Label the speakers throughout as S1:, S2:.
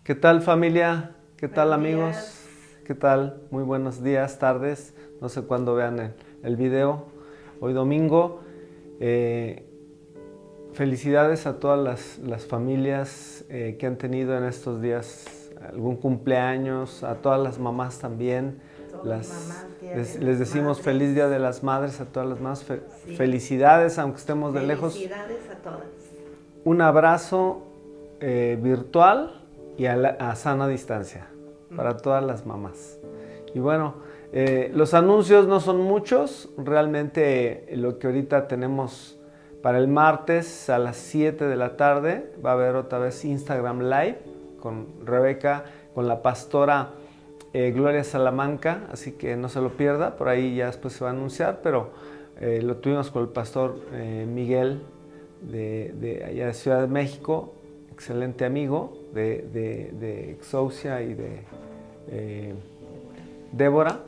S1: ¿Qué tal familia? ¿Qué tal
S2: Buenos
S1: amigos?
S2: días.
S1: ¿Qué tal? Muy buenos días, tardes. No sé cuándo vean el video. Hoy domingo. Felicidades a todas las familias que han tenido en estos días algún cumpleaños, a todas las mamás también.
S2: Todas mamás, Día de
S1: Les
S2: las
S1: decimos
S2: Madres.
S1: feliz Día de las Madres a todas las mamás.
S2: Sí.
S1: Felicidades, aunque estemos de lejos.
S2: Felicidades a todas.
S1: Un abrazo virtual y a sana distancia para todas las mamás. Y bueno, los anuncios no son muchos. Realmente lo que ahorita tenemos para el martes a las 7 de la tarde va a haber otra vez Instagram Live con Rebeca, con la pastora Gloria Salamanca, así que no se lo pierda, por ahí ya después se va a anunciar, pero lo tuvimos con el pastor Miguel de allá de Ciudad de México, excelente amigo de Exousia y de Débora,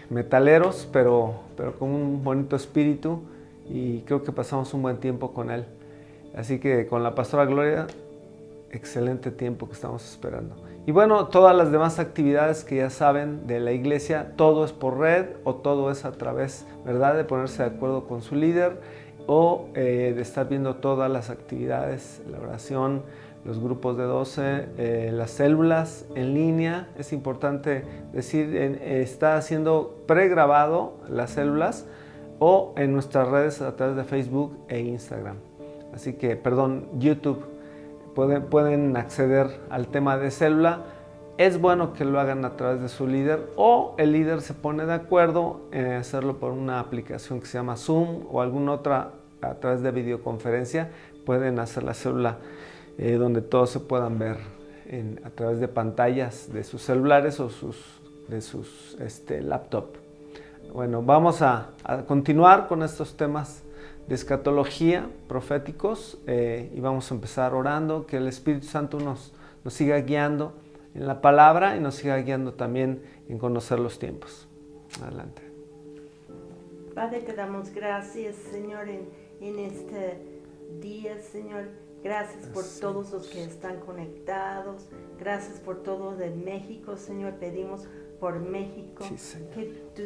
S1: metaleros, pero con un bonito espíritu, y creo que pasamos un buen tiempo con él. Así que con la pastora Gloria, excelente tiempo que estamos esperando. Y bueno, todas las demás actividades que ya saben de la iglesia, todo es por red o todo es a través, ¿verdad?, de ponerse de acuerdo con su líder o de estar viendo todas las actividades, la oración, los grupos de 12, las células en línea. Es importante decir, está siendo pregrabado las células o en nuestras redes a través de Facebook e Instagram. Así que, perdón, YouTube. Pueden acceder al tema de célula. Es bueno que lo hagan a través de su líder o el líder se pone de acuerdo en hacerlo por una aplicación que se llama Zoom o alguna otra a través de videoconferencia. Pueden hacer la célula donde todos se puedan ver a través de pantallas de sus celulares o de sus laptop. Bueno, vamos a continuar con estos temas de escatología, proféticos, y vamos a empezar orando, que el Espíritu Santo nos siga guiando en la palabra y nos siga guiando también en conocer los tiempos. Adelante.
S2: Padre, te damos gracias, Señor, en este día, Señor. Gracias por todos los que están conectados. Gracias por todo de México, Señor. Pedimos por México, sí, que tú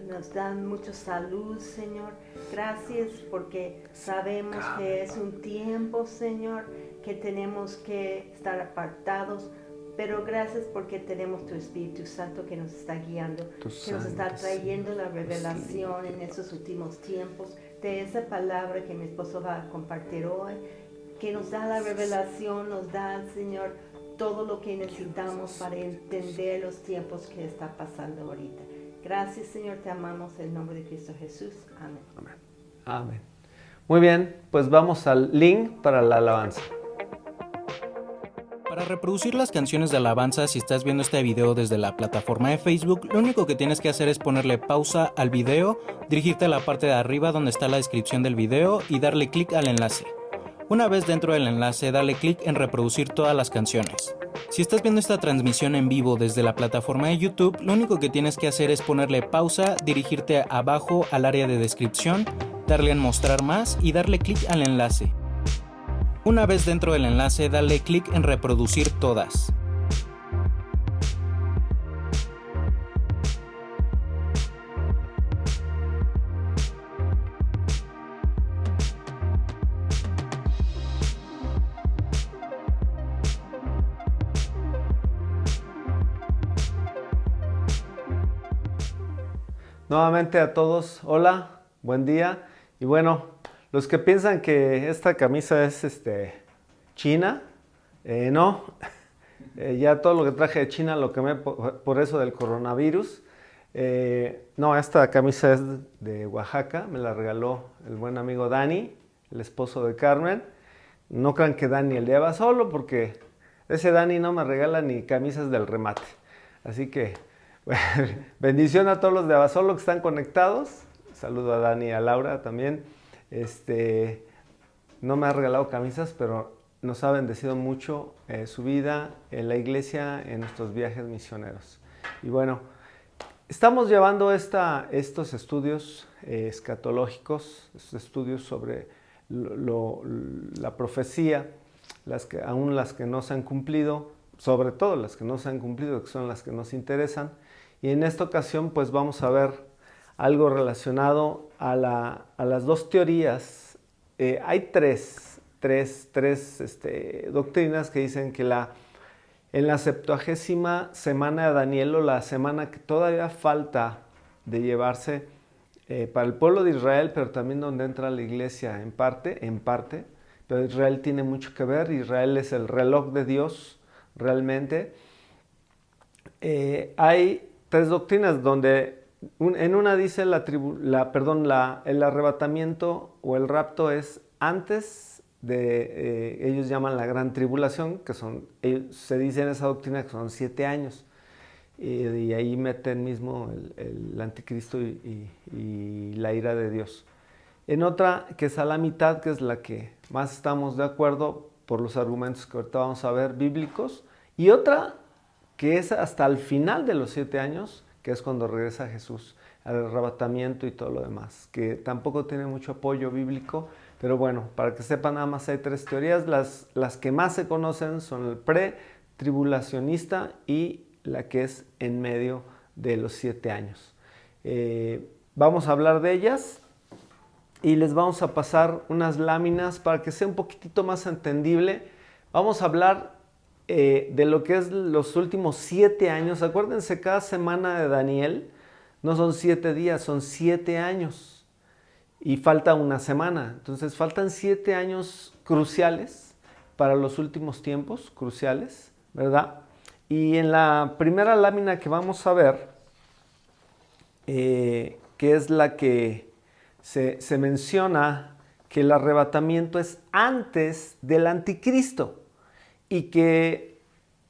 S2: nos dan mucha salud, Señor. Gracias porque sabemos que es un tiempo, Señor, que tenemos que estar apartados. Pero gracias porque tenemos tu Espíritu Santo que nos está guiando, que nos está trayendo la revelación en estos últimos tiempos, de esa palabra que mi esposo va a compartir hoy, que nos da la revelación, nos da, Señor, todo lo que necesitamos para entender los tiempos que está pasando ahorita. Gracias, Señor, te amamos en el nombre de Cristo Jesús. Amén.
S1: Amén. Amén. Muy bien, pues vamos al link para la alabanza.
S3: Para reproducir las canciones de alabanza, si estás viendo este video desde la plataforma de Facebook, lo único que tienes que hacer es ponerle pausa al video, dirigirte a la parte de arriba donde está la descripción del video y darle clic al enlace. Una vez dentro del enlace, dale clic en reproducir todas las canciones. Si estás viendo esta transmisión en vivo desde la plataforma de YouTube, lo único que tienes que hacer es ponerle pausa, dirigirte abajo al área de descripción, darle en mostrar más y darle clic al enlace. Una vez dentro del enlace, dale clic en reproducir todas.
S1: Nuevamente a todos, hola, buen día. Y bueno, los que piensan que esta camisa es china, no. Ya todo lo que traje de China lo quemé por eso del coronavirus. No, esta camisa es de Oaxaca, me la regaló el buen amigo Dani, el esposo de Carmen. No crean que Dani el lleva solo, porque ese Dani no me regala ni camisas del remate. Así que bendición a todos los de Abasolo que están conectados. Saludo a Dani y a Laura también. No me ha regalado camisas, pero nos ha bendecido mucho su vida en la iglesia, en nuestros viajes misioneros. Y bueno, estamos llevando estos estudios escatológicos, estos estudios sobre la profecía aún las que no se han cumplido, sobre todo las que no se han cumplido, que son las que nos interesan. Y en esta ocasión pues vamos a ver algo relacionado a las dos teorías. Hay tres doctrinas que dicen que en la 70ª semana de Daniel, o la semana que todavía falta de llevarse para el pueblo de Israel, pero también donde entra la iglesia en parte, pero Israel tiene mucho que ver. Israel es el reloj de Dios realmente. Hay tres doctrinas donde en una dice el arrebatamiento o el rapto es antes de, ellos llaman la gran tribulación, que se dice en esa doctrina que son 7 años. Y ahí meten mismo el anticristo y la ira de Dios. En otra que es a la mitad, que es la que más estamos de acuerdo por los argumentos que ahorita vamos a ver bíblicos, y otra que es hasta el final de los 7 años, que es cuando regresa Jesús, al arrebatamiento y todo lo demás, que tampoco tiene mucho apoyo bíblico, pero bueno, para que sepan, nada más hay 3 teorías. Las que más se conocen son el pre-tribulacionista y la que es en medio de los 7 años. Vamos a hablar de ellas y les vamos a pasar unas láminas para que sea un poquitito más entendible. Vamos a hablar de lo que es los últimos 7 años. Acuérdense, cada semana de Daniel no son 7 días, son 7 años y falta una semana. Entonces faltan 7 años cruciales para los últimos tiempos, cruciales, ¿verdad? Y en la primera lámina que vamos a ver, que es la que se menciona que el arrebatamiento es antes del anticristo y que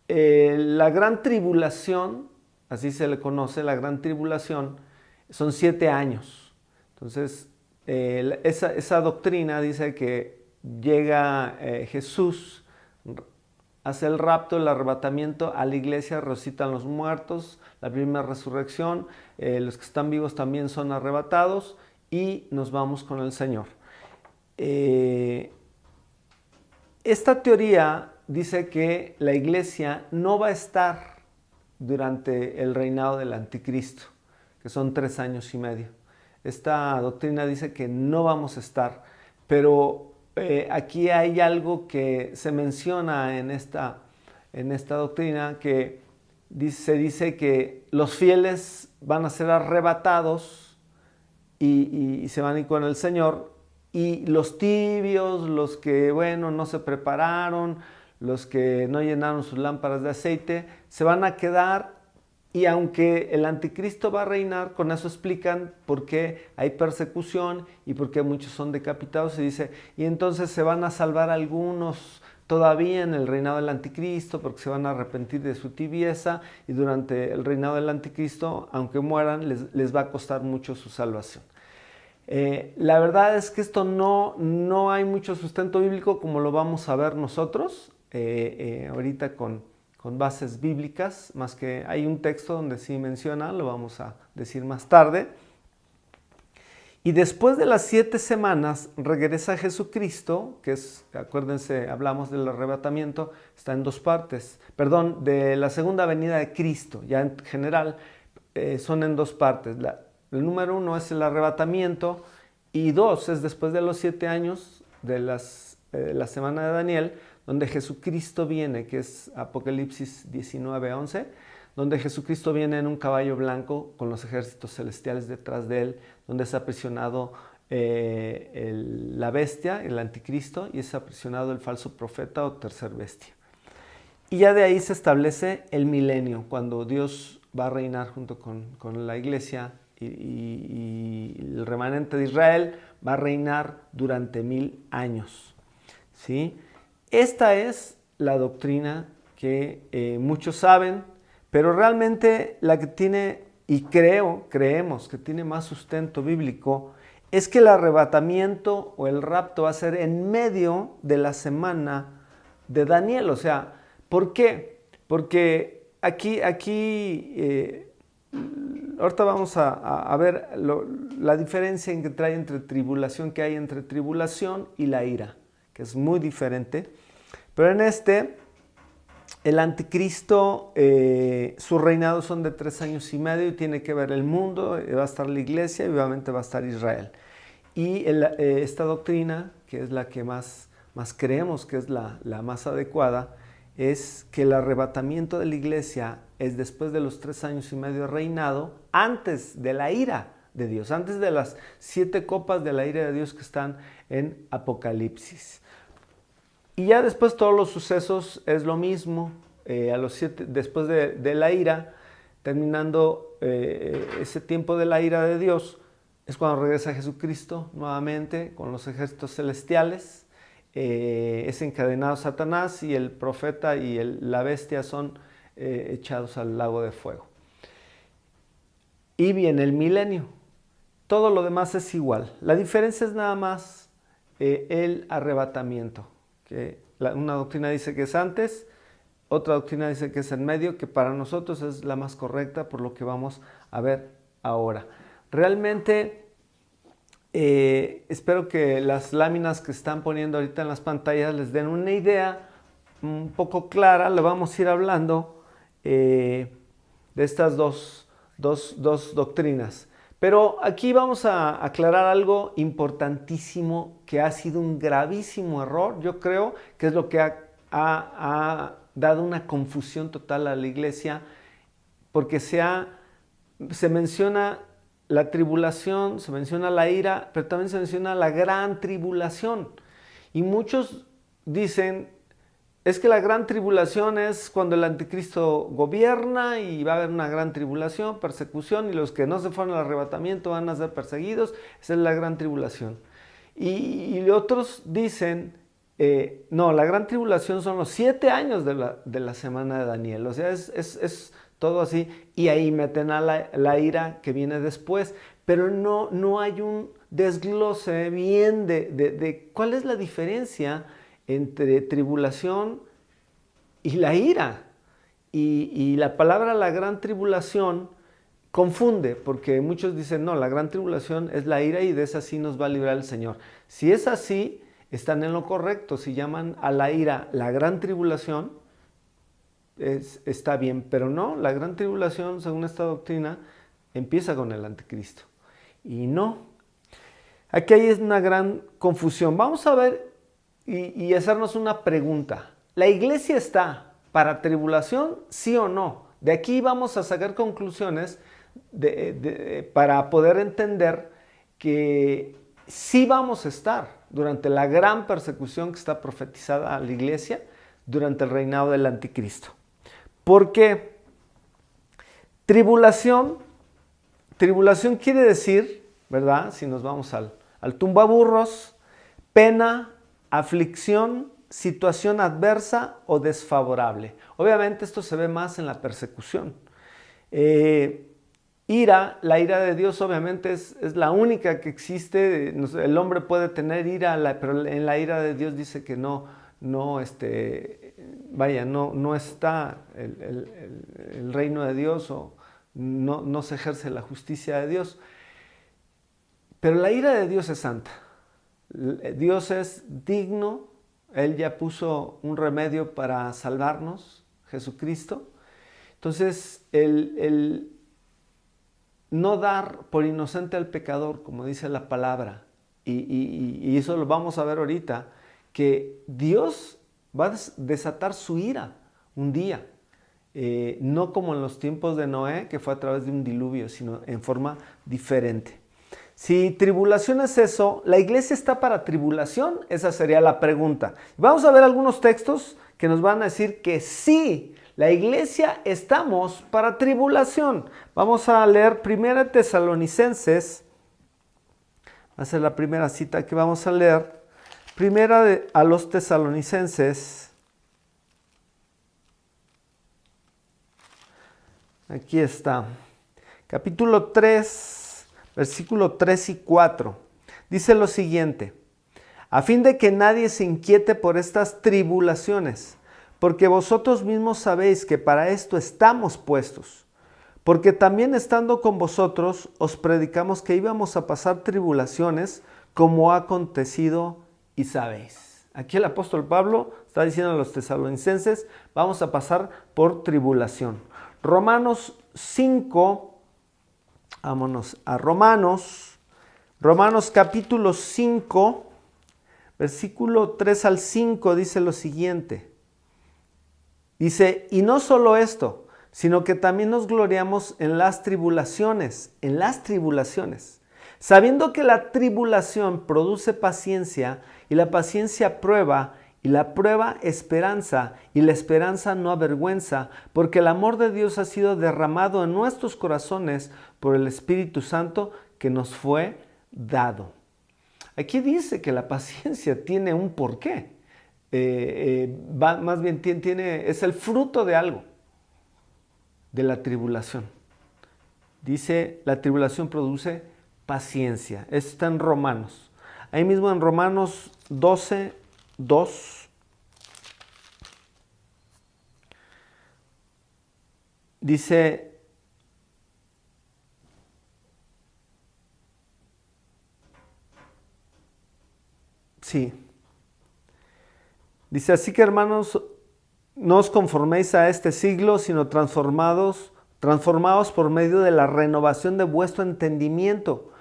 S1: la gran tribulación, así se le conoce, la gran tribulación, son 7 años. Entonces, esa doctrina dice que llega Jesús, hace el rapto, el arrebatamiento a la iglesia, resucitan los muertos, la primera resurrección, los que están vivos también son arrebatados y nos vamos con el Señor. Esta teoría dice que la iglesia no va a estar durante el reinado del anticristo, que son 3 años y medio. Esta doctrina dice que no vamos a estar, pero aquí hay algo que se menciona en esta doctrina, que se dice que los fieles van a ser arrebatados y se van a ir con el Señor, y los tibios, los que no se prepararon, los que no llenaron sus lámparas de aceite, se van a quedar. Y aunque el anticristo va a reinar, con eso explican por qué hay persecución y por qué muchos son decapitados. Se dice, y entonces se van a salvar algunos todavía en el reinado del anticristo, porque se van a arrepentir de su tibieza, y durante el reinado del anticristo, aunque mueran, les va a costar mucho su salvación. La verdad es que esto no hay mucho sustento bíblico, como lo vamos a ver nosotros ahorita con bases bíblicas, más que hay un texto donde sí menciona, lo vamos a decir más tarde. Y después de las 7 semanas regresa Jesucristo, que es, acuérdense, hablamos del arrebatamiento, está en 2 partes, perdón, de la segunda venida de Cristo, ya en general son en 2 partes. El número 1 es el arrebatamiento y 2 es después de los 7 años de la semana de Daniel, donde Jesucristo viene, que es Apocalipsis 19:11, donde Jesucristo viene en un caballo blanco con los ejércitos celestiales detrás de él, donde es aprisionado la bestia, el anticristo, y es aprisionado el falso profeta o tercer bestia. Y ya de ahí se establece el milenio, cuando Dios va a reinar junto con la iglesia y el remanente de Israel va a reinar durante 1000 años, ¿sí? Esta es la doctrina que muchos saben, pero realmente la que tiene, y creemos que tiene más sustento bíblico, es que el arrebatamiento o el rapto va a ser en medio de la semana de Daniel. O sea, ¿por qué? Porque aquí ahorita vamos a ver la diferencia que hay entre tribulación y la ira, que es muy diferente. Pero en el anticristo, su reinado son de 3 años y medio y tiene que ver el mundo, va a estar la iglesia y obviamente va a estar Israel. Y esta doctrina, que es la que más creemos que es la más adecuada, es que el arrebatamiento de la iglesia es después de los 3 años y medio de reinado, antes de la ira de Dios, antes de las 7 copas de la ira de Dios que están en Apocalipsis. Y ya después todos los sucesos es lo mismo, después de la ira, terminando ese tiempo de la ira de Dios, es cuando regresa Jesucristo nuevamente con los ejércitos celestiales. Es encadenado Satanás y el profeta y la bestia son echados al lago de fuego. Y viene el milenio. Todo lo demás es igual. La diferencia es nada más el arrebatamiento. Que una doctrina dice que es antes, otra doctrina dice que es en medio, que para nosotros es la más correcta por lo que vamos a ver ahora. Realmente espero que las láminas que están poniendo ahorita en las pantallas les den una idea un poco clara. Le vamos a ir hablando de estas dos doctrinas. Pero aquí vamos a aclarar algo importantísimo que ha sido un gravísimo error. Yo creo que es lo que ha dado una confusión total a la iglesia, porque se menciona la tribulación, se menciona la ira, pero también se menciona la gran tribulación. Y muchos dicen, es que la gran tribulación es cuando el anticristo gobierna y va a haber una gran tribulación, persecución, y los que no se fueron al arrebatamiento van a ser perseguidos. Esa es la gran tribulación. Y otros dicen, no, la gran tribulación son los 7 años de la semana de Daniel. O sea, es todo así, y ahí meten a la ira que viene después, pero no hay un desglose bien de cuál es la diferencia entre tribulación y la ira. Y la palabra la gran tribulación confunde, porque muchos dicen, no, la gran tribulación es la ira y de esa sí nos va a librar el Señor. Si es así, están en lo correcto. Si llaman a la ira la gran tribulación, está bien, pero no, la gran tribulación, según esta doctrina, empieza con el anticristo. Y no. Aquí hay una gran confusión. Vamos a ver y hacernos una pregunta. ¿La iglesia está para tribulación, sí o no? De aquí vamos a sacar conclusiones para poder entender que sí vamos a estar durante la gran persecución que está profetizada a la iglesia durante el reinado del anticristo. Porque tribulación quiere decir, ¿verdad? Si nos vamos al tumbaburros, pena, aflicción, situación adversa o desfavorable. Obviamente esto se ve más en la persecución. Ira, la ira de Dios obviamente es la única que existe. El hombre puede tener ira, pero en la ira de Dios dice que no está el reino de Dios, o no se ejerce la justicia de Dios. Pero la ira de Dios es santa. Dios es digno. Él ya puso un remedio para salvarnos, Jesucristo. Entonces, el no dar por inocente al pecador, como dice la palabra, y eso lo vamos a ver ahorita, que Dios va a desatar su ira un día, no como en los tiempos de Noé, que fue a través de un diluvio, sino en forma diferente. Si tribulación es eso, ¿la iglesia está para tribulación? Esa sería la pregunta. Vamos a ver algunos textos que nos van a decir que sí, la iglesia estamos para tribulación. Vamos a leer 1 Tesalonicenses, va a ser la primera cita que vamos a leer. Primera a los Tesalonicenses, aquí está, capítulo 3, versículo 3 y 4, dice lo siguiente: a fin de que nadie se inquiete por estas tribulaciones, porque vosotros mismos sabéis que para esto estamos puestos, porque también estando con vosotros os predicamos que íbamos a pasar tribulaciones, como ha acontecido y sabéis. Aquí el apóstol Pablo está diciendo a los tesalonicenses, vamos a pasar por tribulación. Romanos 5, vámonos a Romanos capítulo 5, versículo 3 al 5 dice lo siguiente. Dice, y no solo esto, sino que también nos gloriamos en las tribulaciones, sabiendo que la tribulación produce paciencia, y la paciencia prueba, y la prueba esperanza, y la esperanza no avergüenza, porque el amor de Dios ha sido derramado en nuestros corazones por el Espíritu Santo que nos fue dado. Aquí dice que la paciencia tiene un porqué. Más bien es el fruto de algo, de la tribulación. Dice, la tribulación produce paciencia. Esto está en Romanos. Ahí mismo en Romanos 12, 2. Dice, sí. Dice, así que hermanos, no os conforméis a este siglo, sino transformados por medio de la renovación de vuestro entendimiento,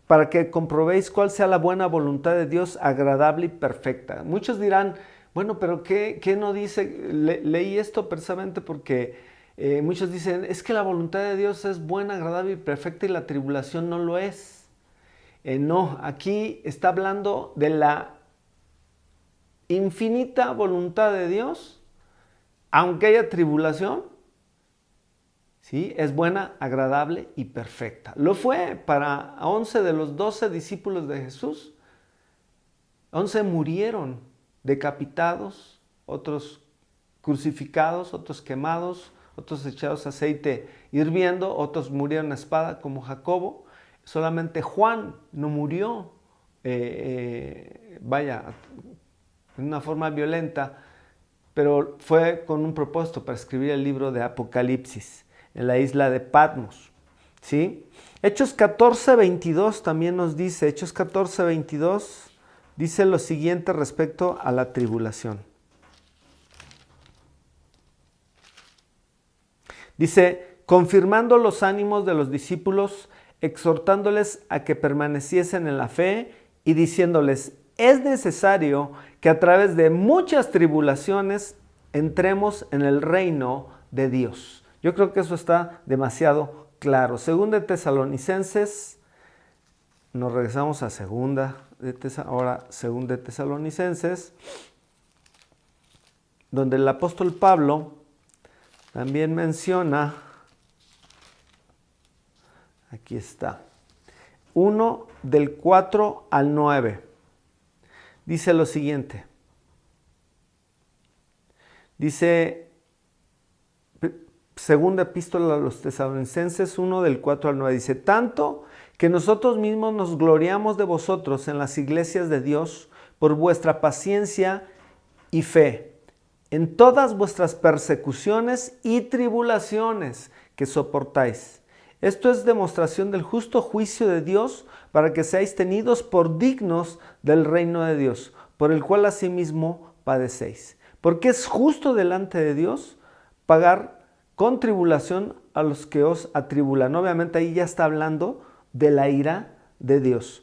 S1: para que comprobéis cuál sea la buena voluntad de Dios, agradable y perfecta. Muchos dirán, bueno, pero ¿qué no dice? Leí esto precisamente porque muchos dicen, es que la voluntad de Dios es buena, agradable y perfecta y la tribulación no lo es. No, aquí está hablando de la infinita voluntad de Dios, aunque haya tribulación, ¿sí? Es buena, agradable y perfecta. Lo fue para 11 de los 12 discípulos de Jesús. 11 murieron decapitados, otros crucificados, otros quemados, otros echados aceite hirviendo, otros murieron a espada como Jacobo. Solamente Juan no murió, en una forma violenta, pero fue con un propósito para escribir el libro de Apocalipsis en la isla de Patmos, ¿sí? Hechos 14, 22 también nos dice, Hechos 14, 22 dice lo siguiente respecto a la tribulación. Dice, confirmando los ánimos de los discípulos, exhortándoles a que permaneciesen en la fe y diciéndoles, es necesario que a través de muchas tribulaciones entremos en el reino de Dios. Yo creo que eso está demasiado claro. Segunda de Tesalonicenses, nos regresamos a segunda de Tesalonicenses, donde el apóstol Pablo también menciona, aquí está, 1 del 4 al 9. Dice lo siguiente. Dice, segunda epístola a los tesalonicenses 1 del 4 al 9. Dice, tanto que nosotros mismos nos gloriamos de vosotros en las iglesias de Dios por vuestra paciencia y fe, en todas vuestras persecuciones y tribulaciones que soportáis. Esto es demostración del justo juicio de Dios para que seáis tenidos por dignos del reino de Dios, por el cual asimismo padecéis. Porque es justo delante de Dios pagar con tribulación a los que os atribulan. Obviamente ahí ya está hablando de la ira de Dios.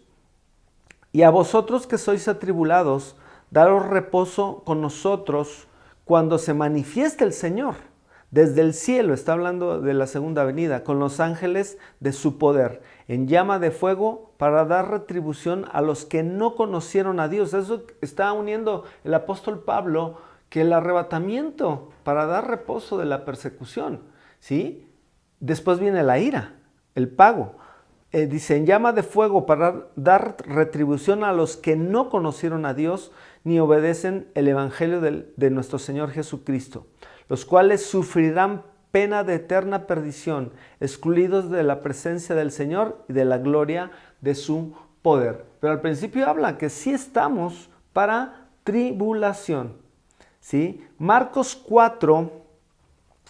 S1: Y a vosotros que sois atribulados, daros reposo con nosotros cuando se manifieste el Señor. Desde el cielo, está hablando de la segunda venida, con los ángeles de su poder, en llama de fuego para dar retribución a los que no conocieron a Dios. Eso está uniendo el apóstol Pablo, que el arrebatamiento para dar reposo de la persecución, ¿sí? Después viene la ira, el pago. Dice, en llama de fuego para dar retribución a los que no conocieron a Dios ni obedecen el evangelio de nuestro Señor Jesucristo, los cuales sufrirán pena de eterna perdición, excluidos de la presencia del Señor y de la gloria de su poder. Pero al principio habla que sí estamos para tribulación, ¿sí? Marcos 4,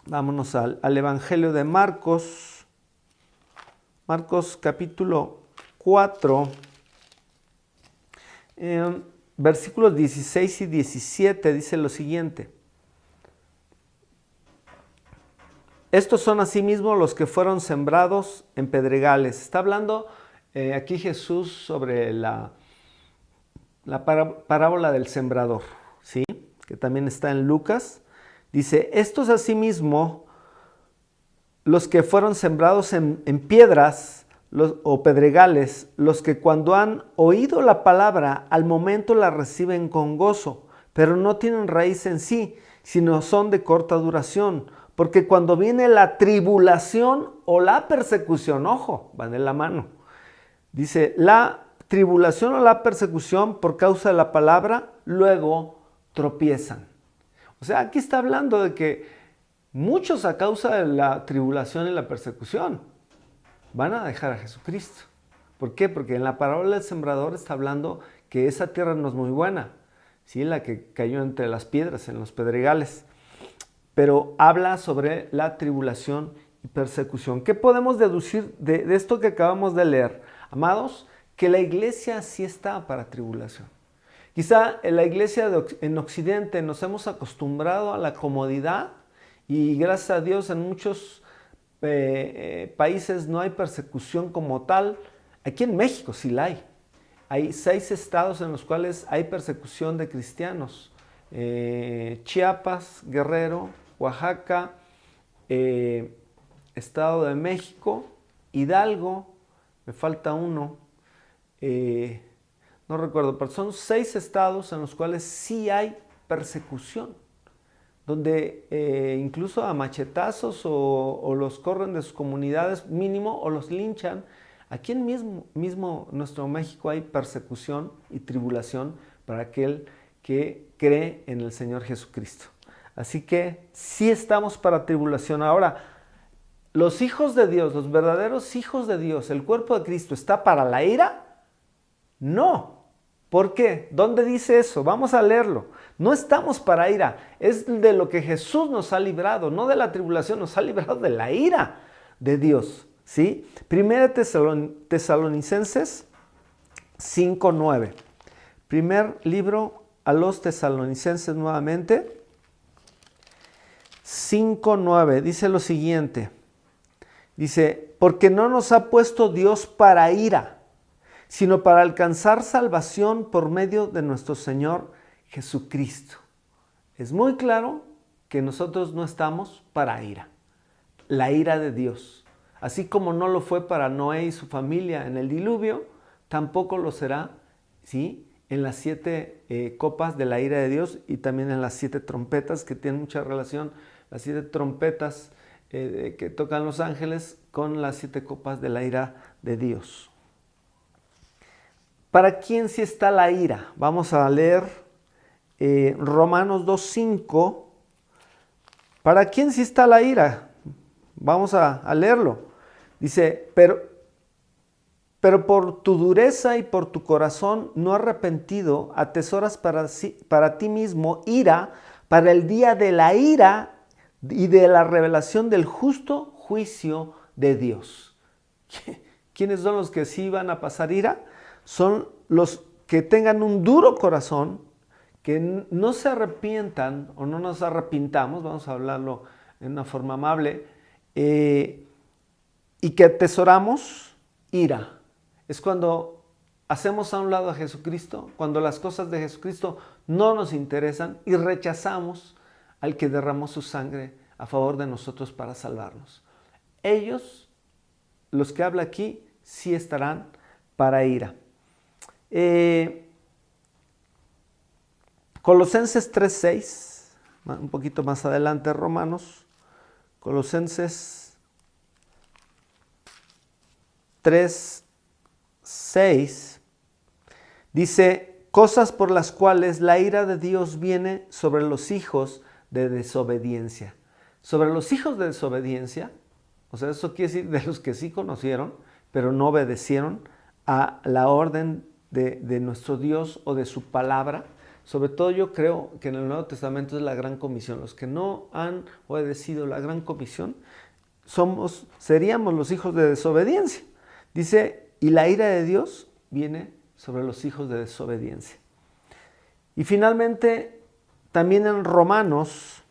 S1: vámonos al evangelio de Marcos, Marcos capítulo 4, versículos 16 y 17 dice lo siguiente. Estos son asimismo los que fueron sembrados en pedregales. Está hablando aquí Jesús sobre la parábola del sembrador, ¿sí? Que también está en Lucas. Dice, estos asimismo los que fueron sembrados en piedras o pedregales, los que cuando han oído la palabra, al momento la reciben con gozo, pero no tienen raíz en sí, sino son de corta duración. Porque cuando viene la tribulación o la persecución, ojo, van de la mano. Dice, la tribulación o la persecución por causa de la palabra, luego tropiezan. O sea, aquí está hablando de que muchos a causa de la tribulación y la persecución van a dejar a Jesucristo. ¿Por qué? Porque en la parábola del sembrador está hablando que esa tierra no es muy buena, ¿sí? La que cayó entre las piedras, en los pedregales. Pero habla sobre la tribulación y persecución. ¿Qué podemos deducir de esto que acabamos de leer? Amados, que la iglesia sí está para tribulación. Quizá en la iglesia en Occidente nos hemos acostumbrado a la comodidad y gracias a Dios en muchos países no hay persecución como tal. Aquí en México sí la hay. Hay 6 estados en los cuales hay persecución de cristianos. Chiapas, Guerrero, Oaxaca, Estado de México, Hidalgo, me falta uno, no recuerdo, pero son 6 estados en los cuales sí hay persecución, donde incluso a machetazos o los corren de sus comunidades mínimo o los linchan. Aquí en mismo nuestro México hay persecución y tribulación para aquel que cree en el Señor Jesucristo. Así que sí estamos para tribulación. Ahora, los hijos de Dios, los verdaderos hijos de Dios, el cuerpo de Cristo, ¿está para la ira? No. ¿Por qué? ¿Dónde dice eso? Vamos a leerlo. No estamos para ira. Es de lo que Jesús nos ha librado, no de la tribulación, nos ha librado de la ira de Dios. ¿Sí? Primera Tesalonicenses 5:9. Primer libro a los Tesalonicenses nuevamente. 5:9 dice lo siguiente. Dice, porque no nos ha puesto Dios para ira, sino para alcanzar salvación por medio de nuestro Señor Jesucristo. Es muy claro que nosotros no estamos para ira, la ira de Dios. Así como no lo fue para Noé y su familia en el diluvio, tampoco lo será, ¿sí?, en las 7 copas de la ira de Dios y también en las 7 trompetas, que tienen mucha relación, las 7 trompetas que tocan los ángeles con las 7 copas de la ira de Dios. ¿Para quién sí está la ira? Vamos a leer Romanos 2:5. ¿Para quién sí está la ira? Vamos a leerlo. Dice, pero por tu dureza y por tu corazón no arrepentido, atesoras para ti mismo ira para el día de la ira y de la revelación del justo juicio de Dios. ¿Quiénes son los que sí van a pasar ira? Son los que tengan un duro corazón, que no se arrepientan o no nos arrepintamos, vamos a hablarlo en una forma amable, y que atesoramos ira. Es cuando hacemos a un lado a Jesucristo, cuando las cosas de Jesucristo no nos interesan y rechazamos al que derramó su sangre a favor de nosotros para salvarnos. Ellos, los que habla aquí, sí estarán para ira. Colosenses 3:6, un poquito más adelante Romanos, Colosenses 3:6, dice, cosas por las cuales la ira de Dios viene sobre los hijos de desobediencia. Sobre los hijos de desobediencia, o sea, eso quiere decir de los que sí conocieron, pero no obedecieron a la orden de nuestro Dios o de su palabra. Sobre todo yo creo que en el Nuevo Testamento es la gran comisión. Los que no han obedecido la gran comisión seríamos los hijos de desobediencia. Dice, y la ira de Dios viene sobre los hijos de desobediencia. Y finalmente, también en Romanos,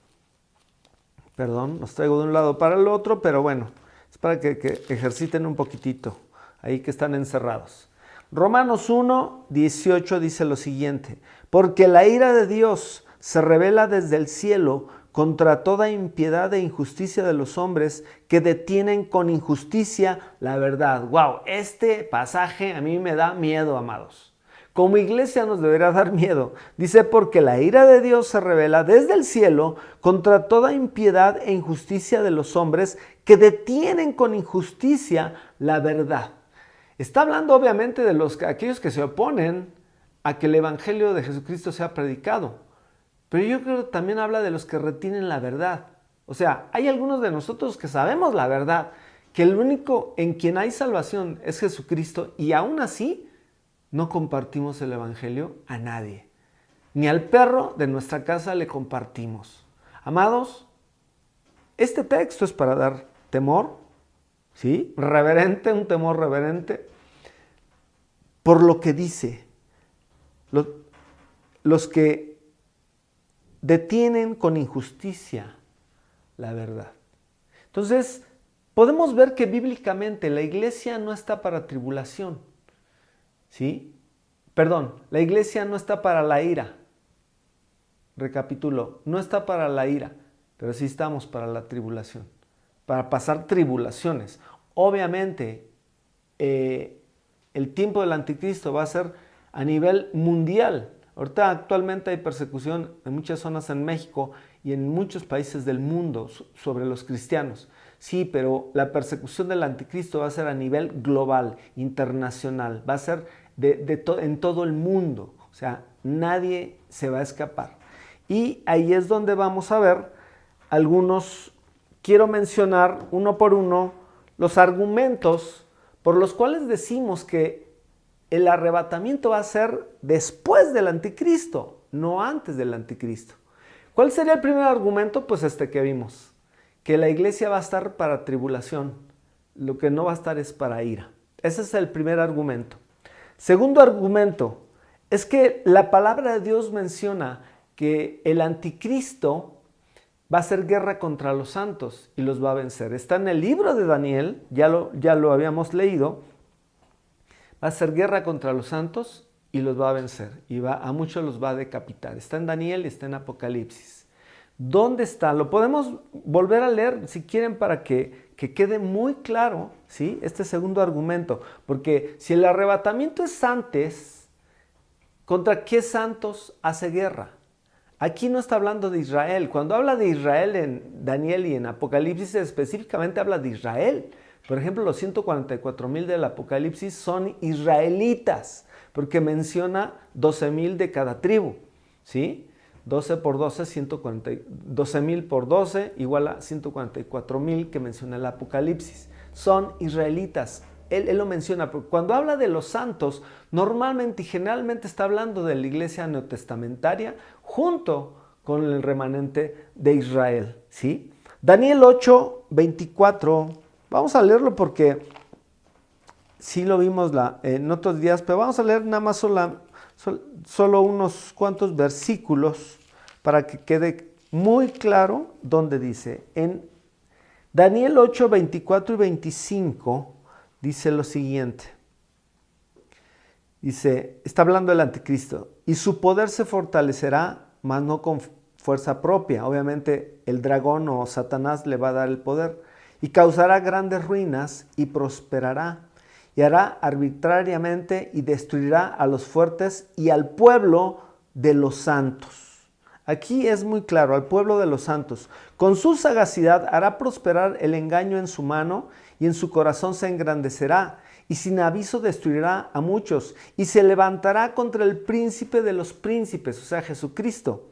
S1: perdón, los traigo de un lado para el otro, pero bueno, es para que ejerciten un poquitito, ahí que están encerrados. Romanos 1, 18 dice lo siguiente: porque la ira de Dios se revela desde el cielo contra toda impiedad e injusticia de los hombres que detienen con injusticia la verdad. ¡Wow! Este pasaje a mí me da miedo, amados. Como iglesia nos deberá dar miedo. Dice, porque la ira de Dios se revela desde el cielo contra toda impiedad e injusticia de los hombres que detienen con injusticia la verdad. Está hablando obviamente de aquellos que se oponen a que el evangelio de Jesucristo sea predicado. Pero yo creo que también habla de los que retienen la verdad. O sea, hay algunos de nosotros que sabemos la verdad, que el único en quien hay salvación es Jesucristo, y aún así no compartimos el evangelio a nadie. Ni al perro de nuestra casa le compartimos. Amados, este texto es para dar temor, ¿sí? Reverente, un temor reverente, por lo que dice. Los que detienen con injusticia la verdad. Entonces, podemos ver que bíblicamente la iglesia no está para tribulación, ¿sí? Perdón, la iglesia no está para la ira. Recapitulo, no está para la ira, pero sí estamos para la tribulación, para pasar tribulaciones. Obviamente, el tiempo del anticristo va a ser a nivel mundial. Ahorita actualmente hay persecución en muchas zonas en México y en muchos países del mundo sobre los cristianos. Sí, pero la persecución del anticristo va a ser a nivel global, internacional, va a ser en todo el mundo. O sea, nadie se va a escapar. Y ahí es donde vamos a ver algunos, quiero mencionar uno por uno, los argumentos por los cuales decimos que el arrebatamiento va a ser después del anticristo, no antes del anticristo. ¿Cuál sería el primer argumento? Pues este que vimos, que la iglesia va a estar para tribulación, lo que no va a estar es para ira. Ese es el primer argumento. Segundo argumento, es que la palabra de Dios menciona que el anticristo va a hacer guerra contra los santos y los va a vencer. Está en el libro de Daniel, ya lo habíamos leído. Va a hacer guerra contra los santos y los va a vencer. Y a muchos los va a decapitar. Está en Daniel y está en Apocalipsis. ¿Dónde está? Lo podemos volver a leer si quieren para que quede muy claro, ¿sí? Este segundo argumento. Porque si el arrebatamiento es antes, ¿contra qué santos hace guerra? Aquí no está hablando de Israel. Cuando habla de Israel en Daniel y en Apocalipsis, específicamente habla de Israel. Por ejemplo, los 144,000 del Apocalipsis son israelitas, porque menciona 12,000 de cada tribu, ¿sí? 12 por 12, 12,000 por 12 igual a 144,000 que menciona el Apocalipsis. Son israelitas. Él lo menciona, porque cuando habla de los santos, normalmente y generalmente está hablando de la iglesia neotestamentaria junto con el remanente de Israel, ¿sí? Daniel 8, 24, vamos a leerlo porque sí lo vimos en otros días, pero vamos a leer nada más solo unos cuantos versículos para que quede muy claro dónde dice. En Daniel 8, 24 y 25 dice lo siguiente. Dice, está hablando del anticristo, y su poder se fortalecerá, mas no con fuerza propia. Obviamente el dragón o Satanás le va a dar el poder, y causará grandes ruinas y prosperará, y hará arbitrariamente y destruirá a los fuertes y al pueblo de los santos. Aquí es muy claro, al pueblo de los santos. Con su sagacidad hará prosperar el engaño en su mano, y en su corazón se engrandecerá, y sin aviso destruirá a muchos, y se levantará contra el príncipe de los príncipes, o sea, Jesucristo,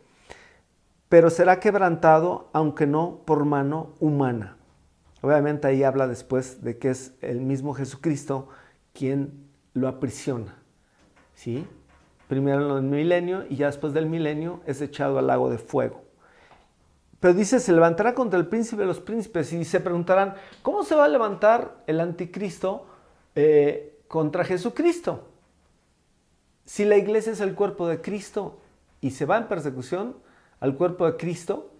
S1: pero será quebrantado, aunque no por mano humana. Obviamente ahí habla después de que es el mismo Jesucristo quien lo aprisiona, ¿sí? Primero en el milenio y ya después del milenio es echado al lago de fuego. Pero dice, se levantará contra el príncipe de los príncipes, y se preguntarán, ¿cómo se va a levantar el anticristo contra Jesucristo? Si la iglesia es el cuerpo de Cristo y se va en persecución al cuerpo de Cristo,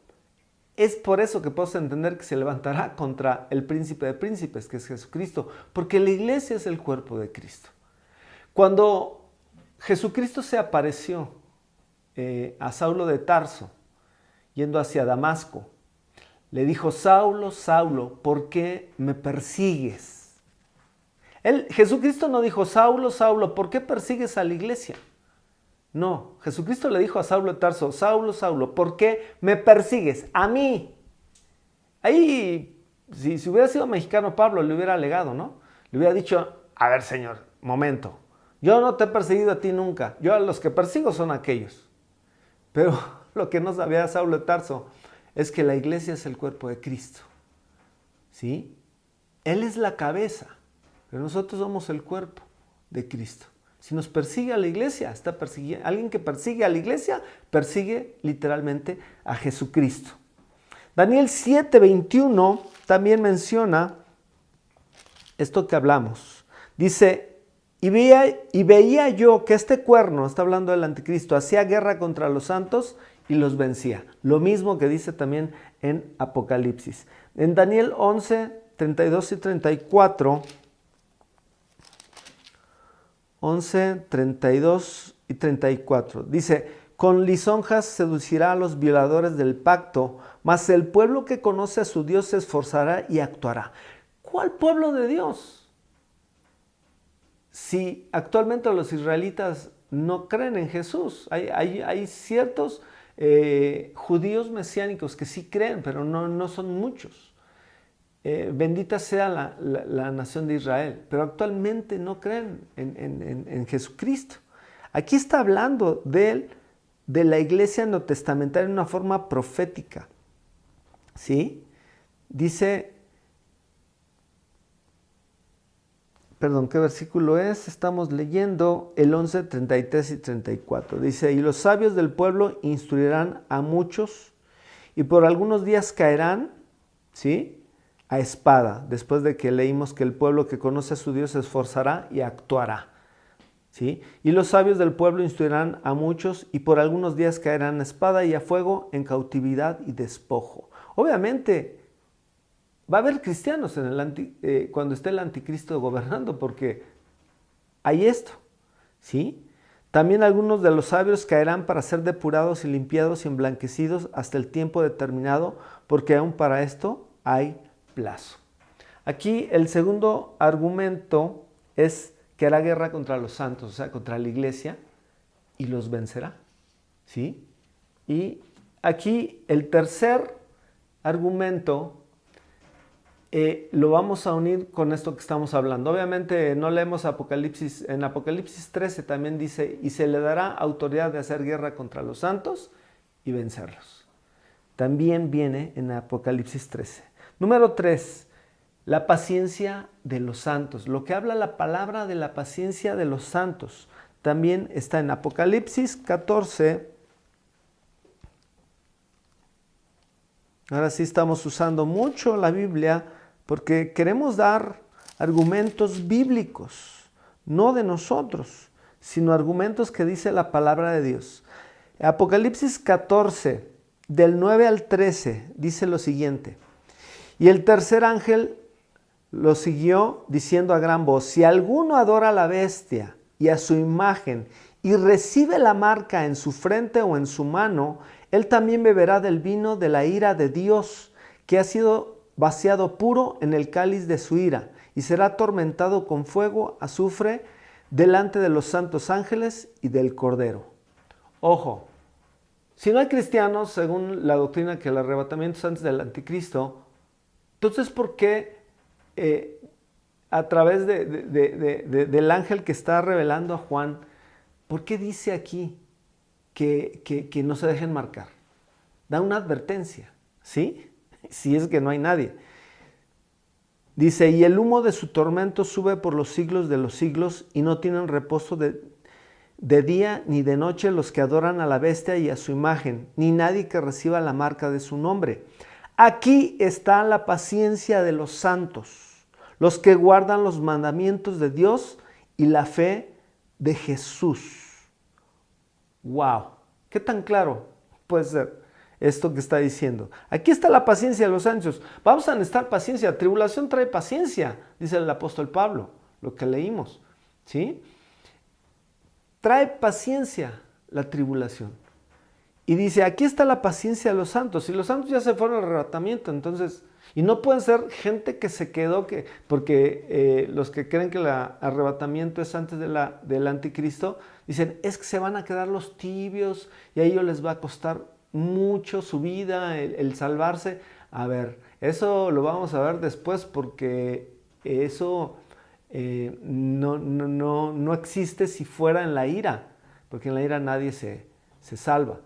S1: es por eso que podemos entender que se levantará contra el príncipe de príncipes, que es Jesucristo, porque la iglesia es el cuerpo de Cristo. Cuando Jesucristo se apareció a Saulo de Tarso, yendo hacia Damasco, le dijo: Saulo, Saulo, ¿por qué me persigues? Jesucristo no dijo: Saulo, Saulo, ¿por qué persigues a la iglesia? No, Jesucristo le dijo a Saulo de Tarso: Saulo, Saulo, ¿por qué me persigues? A mí. Ahí, si hubiera sido mexicano Pablo, le hubiera alegado, ¿no? Le hubiera dicho: a ver, Señor, momento, yo no te he perseguido a ti nunca, yo a los que persigo son aquellos. Pero lo que no sabía Saulo de Tarso es que la iglesia es el cuerpo de Cristo, ¿sí? Él es la cabeza, pero nosotros somos el cuerpo de Cristo. Si nos persigue a la iglesia, está persiguiendo. Alguien que persigue a la iglesia, persigue literalmente a Jesucristo. Daniel 7:21 también menciona esto que hablamos. Dice: y veía yo que este cuerno, está hablando del anticristo, hacía guerra contra los santos y los vencía. Lo mismo que dice también en Apocalipsis. En Daniel 11, 32 y 34... 11, 32 y 34. Dice: con lisonjas seducirá a los violadores del pacto, mas el pueblo que conoce a su Dios se esforzará y actuará. ¿Cuál pueblo de Dios? Si actualmente los israelitas no creen en Jesús, hay ciertos judíos mesiánicos que sí creen, pero no son muchos. Bendita sea la nación de Israel, pero actualmente no creen en Jesucristo. Aquí está hablando de la iglesia neotestamentaria en una forma profética, ¿sí? Dice, perdón, ¿qué versículo es? Estamos leyendo el 11, 33 y 34. Dice: y los sabios del pueblo instruirán a muchos, y por algunos días caerán, ¿sí?, a espada, después de que leímos que el pueblo que conoce a su Dios se esforzará y actuará, ¿sí? Y los sabios del pueblo instruirán a muchos, y por algunos días caerán a espada y a fuego, en cautividad y despojo. Obviamente va a haber cristianos cuando esté el anticristo gobernando, porque hay esto, ¿sí? También algunos de los sabios caerán para ser depurados y limpiados y emblanquecidos hasta el tiempo determinado, porque aún para esto hay plazo. Aquí el segundo argumento es que hará guerra contra los santos, o sea, contra la iglesia, y los vencerá, ¿sí? Y aquí el tercer argumento lo vamos a unir con esto que estamos hablando. Obviamente no leemos Apocalipsis. En Apocalipsis 13 también dice: y se le dará autoridad de hacer guerra contra los santos y vencerlos. También viene en Apocalipsis 13. Número 3, la paciencia de los santos. Lo que habla la palabra de la paciencia de los santos también está en Apocalipsis 14. Ahora sí estamos usando mucho la Biblia porque queremos dar argumentos bíblicos, no de nosotros, sino argumentos que dice la palabra de Dios. Apocalipsis 14, del 9 al 13, dice lo siguiente: y el tercer ángel lo siguió diciendo a gran voz: si alguno adora a la bestia y a su imagen y recibe la marca en su frente o en su mano, él también beberá del vino de la ira de Dios, que ha sido vaciado puro en el cáliz de su ira, y será atormentado con fuego, azufre, delante de los santos ángeles y del Cordero. Ojo, si no hay cristianos, según la doctrina que el arrebatamiento es antes del anticristo, entonces, ¿por qué a través del ángel que está revelando a Juan, por qué dice aquí que no se dejen marcar? Da una advertencia, ¿sí? Si es que no hay nadie. Dice: y el humo de su tormento sube por los siglos de los siglos, y no tienen reposo de día ni de noche los que adoran a la bestia y a su imagen, ni nadie que reciba la marca de su nombre. Aquí está la paciencia de los santos, los que guardan los mandamientos de Dios y la fe de Jesús. ¡Wow! ¿Qué tan claro puede ser esto que está diciendo? Aquí está la paciencia de los santos. Vamos a necesitar paciencia. Tribulación trae paciencia, dice el apóstol Pablo, lo que leímos, ¿sí? Trae paciencia la tribulación. Y dice, aquí está la paciencia de los santos. Y los santos ya se fueron al arrebatamiento, entonces... Y no pueden ser gente que se quedó, porque los que creen que el arrebatamiento es antes del anticristo, dicen, es que se van a quedar los tibios y a ellos les va a costar mucho su vida, el salvarse. A ver, eso lo vamos a ver después, porque eso no existe si fuera en la ira, porque en la ira nadie se salva.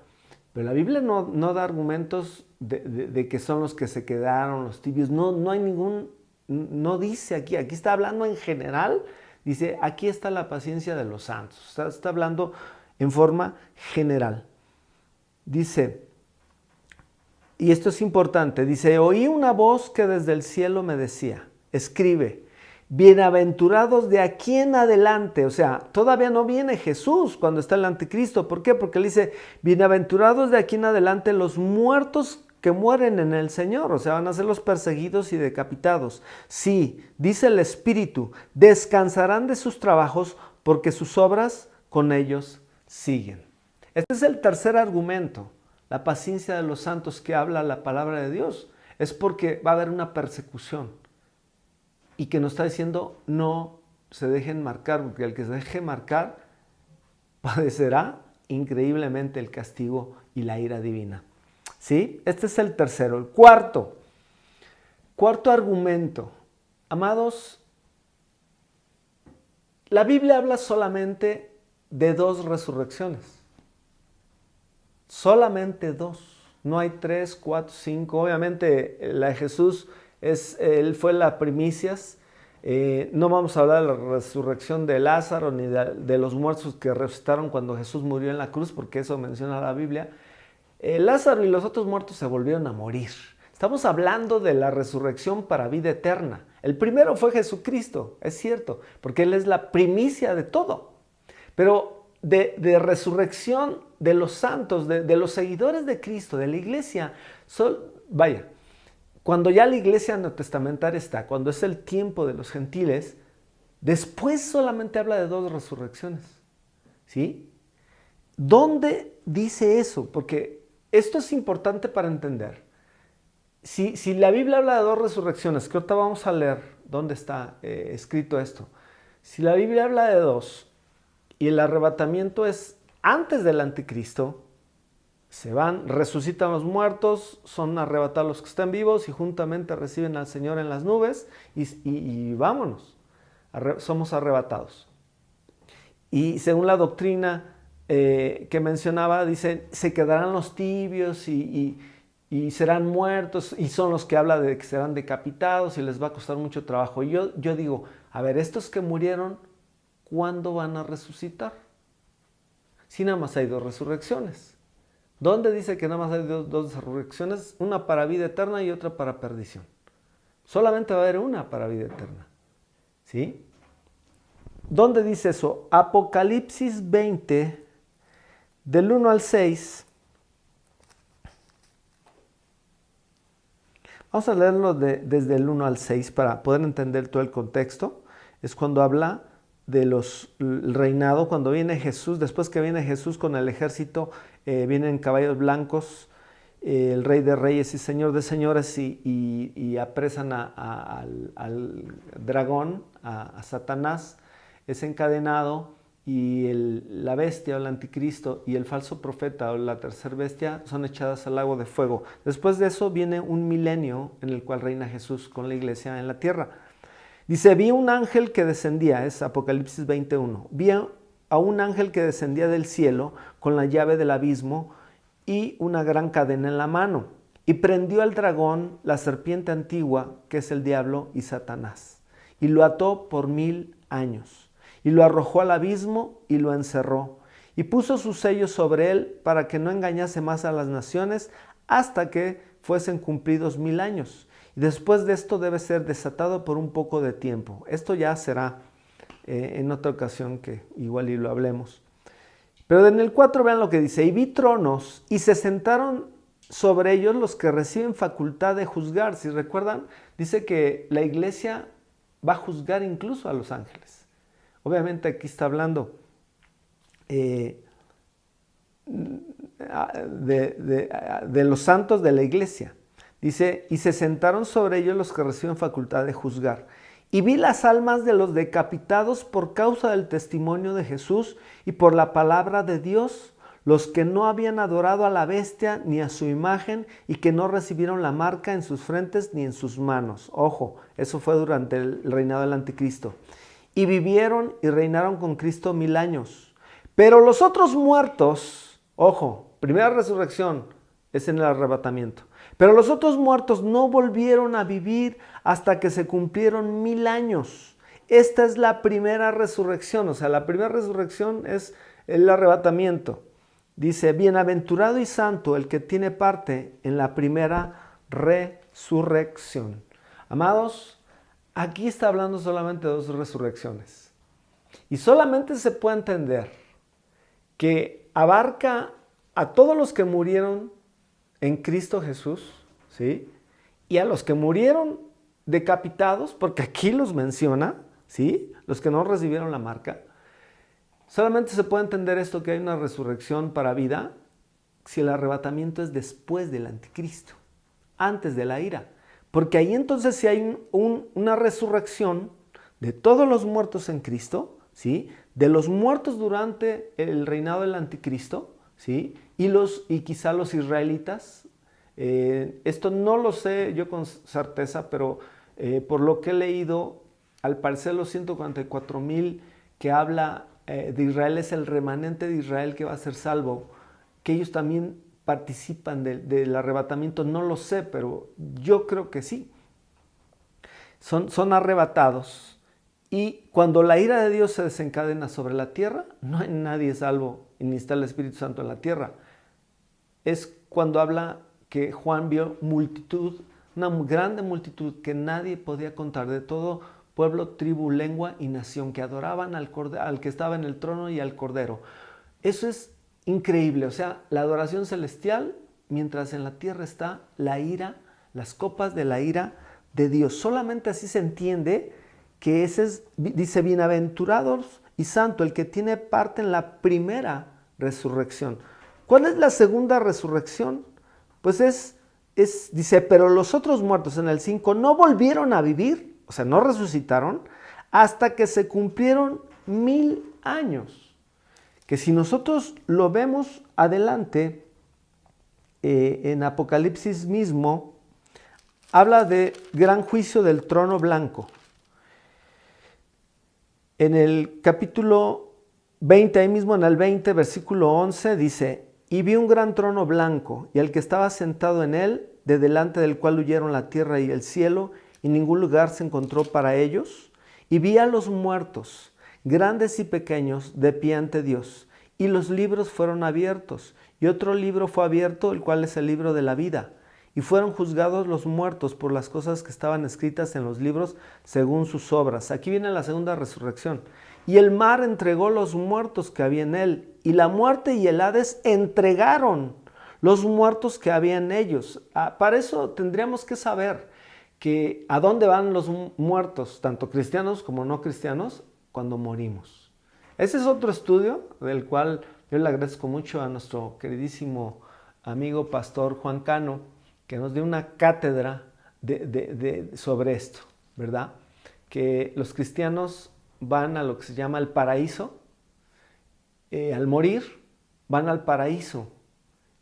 S1: Pero la Biblia no da argumentos de que son los que se quedaron, los tibios. No hay ningún, no dice aquí está hablando en general. Dice, aquí está la paciencia de los santos. Está hablando en forma general. Dice, y esto es importante, dice, oí una voz que desde el cielo me decía, escribe, bienaventurados de aquí en adelante. O sea, todavía no viene Jesús cuando está el anticristo. ¿Por qué? Porque él dice, bienaventurados de aquí en adelante los muertos que mueren en el Señor. O sea, van a ser los perseguidos y decapitados. Sí, dice el Espíritu, descansarán de sus trabajos porque sus obras con ellos siguen. Este es el tercer argumento, la paciencia de los santos que habla la palabra de Dios. Es porque va a haber una persecución. Y que nos está diciendo, no se dejen marcar, porque el que se deje marcar padecerá increíblemente el castigo y la ira divina. ¿Sí? Este es el tercero. El cuarto argumento. Amados, la Biblia habla solamente de 2 resurrecciones. Solamente 2. No hay 3, 4, 5. Obviamente la de Jesús... él fue la primicias. No vamos a hablar de la resurrección de Lázaro ni de los muertos que resucitaron cuando Jesús murió en la cruz, porque eso menciona la Biblia. Lázaro y los otros muertos se volvieron a morir. Estamos hablando de la resurrección para vida eterna. El primero fue Jesucristo, es cierto, porque Él es la primicia de todo. Pero de resurrección de los santos, de los seguidores de Cristo, de la iglesia, cuando ya la iglesia neotestamentaria está, cuando es el tiempo de los gentiles, después solamente habla de 2 resurrecciones. ¿Sí? ¿Dónde dice eso? Porque esto es importante para entender. Si la Biblia habla de 2 resurrecciones, que ahorita vamos a leer dónde está escrito esto. Si la Biblia habla de 2 y el arrebatamiento es antes del anticristo, se van, resucitan los muertos, son arrebatados los que están vivos y juntamente reciben al Señor en las nubes y vámonos, somos arrebatados. Y según la doctrina que mencionaba, dice, se quedarán los tibios y serán muertos, y son los que habla de que serán decapitados y les va a costar mucho trabajo. Y yo digo, a ver, estos que murieron, ¿cuándo van a resucitar? Si nada más hay 2 resurrecciones. ¿Dónde dice que nada más hay 2 resurrecciones? Una para vida eterna y otra para perdición. Solamente va a haber una para vida eterna. ¿Sí? ¿Dónde dice eso? Apocalipsis 20, del 1 al 6. Vamos a leerlo desde el 1 al 6 para poder entender todo el contexto. Es cuando habla del reinado, cuando viene Jesús, después que viene Jesús con el ejército, vienen caballos blancos, el Rey de Reyes y Señor de Señores, y apresan al dragón, a Satanás, es encadenado, y la bestia o el anticristo y el falso profeta o la tercera bestia son echadas al lago de fuego. Después de eso viene un milenio en el cual reina Jesús con la iglesia en la tierra. Dice, vi un ángel que descendía, es Apocalipsis 21, vi a un ángel que descendía del cielo con la llave del abismo y una gran cadena en la mano, y prendió al dragón, la serpiente antigua, que es el diablo y Satanás, y lo ató por 1000 años, y lo arrojó al abismo y lo encerró, y puso sus sellos sobre él para que no engañase más a las naciones hasta que fuesen cumplidos 1000 años. Y después de esto debe ser desatado por un poco de tiempo. Esto ya será en otra ocasión que igual y lo hablemos. Pero en el 4 vean lo que dice, y vi tronos y se sentaron sobre ellos los que reciben facultad de juzgar. Si recuerdan, dice que la iglesia va a juzgar incluso a los ángeles. Obviamente aquí está hablando de los santos de la iglesia. Dice, y se sentaron sobre ellos los que reciben facultad de juzgar. Y vi las almas de los decapitados por causa del testimonio de Jesús y por la palabra de Dios, los que no habían adorado a la bestia ni a su imagen y que no recibieron la marca en sus frentes ni en sus manos. Ojo, eso fue durante el reinado del anticristo. Y vivieron y reinaron con Cristo 1000 años. Pero los otros muertos, ojo, primera resurrección es en el arrebatamiento. Pero los otros muertos no volvieron a vivir hasta que se cumplieron 1000 años. Esta es la primera resurrección, o sea, la primera resurrección es el arrebatamiento. Dice, bienaventurado y santo el que tiene parte en la primera resurrección. Amados, aquí está hablando solamente de 2 resurrecciones. Y solamente se puede entender que abarca a todos los que murieron en Cristo Jesús, ¿sí? Y a los que murieron decapitados, porque aquí los menciona, ¿sí? Los que no recibieron la marca. Solamente se puede entender esto, que hay una resurrección para vida, si el arrebatamiento es después del anticristo, antes de la ira. Porque ahí entonces sí hay una resurrección de todos los muertos en Cristo, ¿sí? De los muertos durante el reinado del anticristo, ¿sí? Y quizá los israelitas. Esto no lo sé yo con certeza, pero por lo que he leído, al parecer los 144,000 que habla de Israel es el remanente de Israel que va a ser salvo, que ellos también participan del arrebatamiento, no lo sé, pero yo creo que sí. Son arrebatados, y cuando la ira de Dios se desencadena sobre la tierra, no hay nadie salvo, ni está el Espíritu Santo en la tierra. Es cuando habla que Juan vio multitud, una grande multitud que nadie podía contar, de todo pueblo, tribu, lengua y nación, que adoraban al que estaba en el trono y al Cordero. Eso es increíble, o sea, la adoración celestial, mientras en la tierra está la ira, las copas de la ira de Dios. Solamente así se entiende que ese es, dice, bienaventurados y santo el que tiene parte en la primera resurrección. ¿Cuál es la segunda resurrección? Pues dice, pero los otros muertos en el 5 no volvieron a vivir, o sea, no resucitaron, hasta que se cumplieron 1000 años. Que si nosotros lo vemos adelante, en Apocalipsis mismo, habla de gran juicio del trono blanco. En el capítulo 20, ahí mismo en el 20, versículo 11, dice, y vi un gran trono blanco, y al que estaba sentado en él, de delante del cual huyeron la tierra y el cielo, y ningún lugar se encontró para ellos. Y vi a los muertos, grandes y pequeños, de pie ante Dios, y los libros fueron abiertos, y otro libro fue abierto, el cual es el libro de la vida. Y fueron juzgados los muertos por las cosas que estaban escritas en los libros según sus obras. Aquí viene la segunda resurrección. Y el mar entregó los muertos que había en él, y la muerte y el Hades entregaron los muertos que había en ellos. Para eso tendríamos que saber que a dónde van los muertos, tanto cristianos como no cristianos, cuando morimos. Ese es otro estudio del cual yo le agradezco mucho a nuestro queridísimo amigo pastor Juan Cano, que nos dio una cátedra sobre esto, ¿verdad? Que los cristianos van a lo que se llama el paraíso, al morir van al paraíso,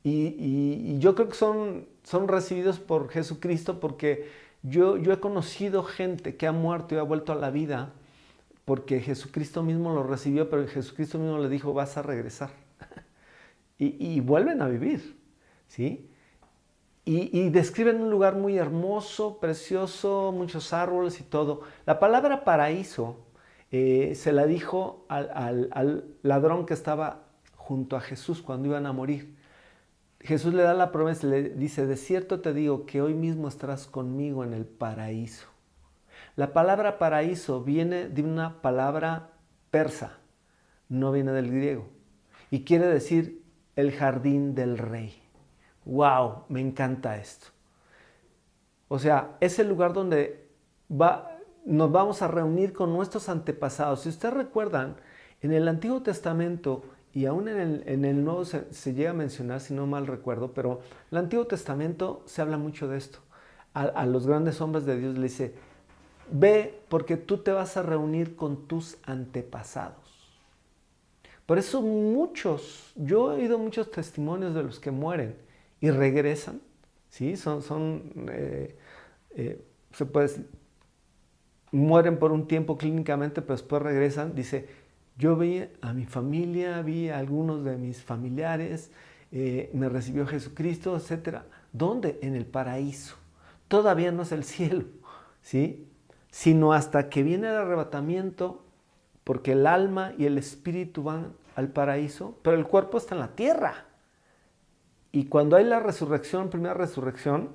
S1: y yo creo que son recibidos por Jesucristo, porque yo he conocido gente que ha muerto y ha vuelto a la vida, porque Jesucristo mismo lo recibió, pero Jesucristo mismo le dijo, vas a regresar, y vuelven a vivir, ¿sí? Y describen un lugar muy hermoso, precioso, muchos árboles y todo. La palabra paraíso se la dijo al ladrón que estaba junto a Jesús cuando iban a morir. Jesús le da la promesa, le dice, de cierto te digo que hoy mismo estarás conmigo en el paraíso. La palabra paraíso viene de una palabra persa, no viene del griego. y quiere decir el jardín del rey. ¡Wow! Me encanta esto. O sea, es el lugar donde nos vamos a reunir con nuestros antepasados. Si ustedes recuerdan, en el Antiguo Testamento y aún en el Nuevo se llega a mencionar, si no mal recuerdo, pero en el Antiguo Testamento se habla mucho de esto. A los grandes hombres de Dios le dice, ve porque tú te vas a reunir con tus antepasados. Por eso yo he oído muchos testimonios de los que mueren y regresan, ¿sí? Se puede decir, mueren por un tiempo clínicamente, pero después regresan. Dice, yo vi a mi familia, vi a algunos de mis familiares, me recibió Jesucristo, etc. ¿Dónde? En el paraíso. Todavía no es el cielo, ¿sí? Sino hasta que viene el arrebatamiento, porque el alma y el espíritu van al paraíso, pero el cuerpo está en la tierra. Y cuando hay la resurrección, primera resurrección,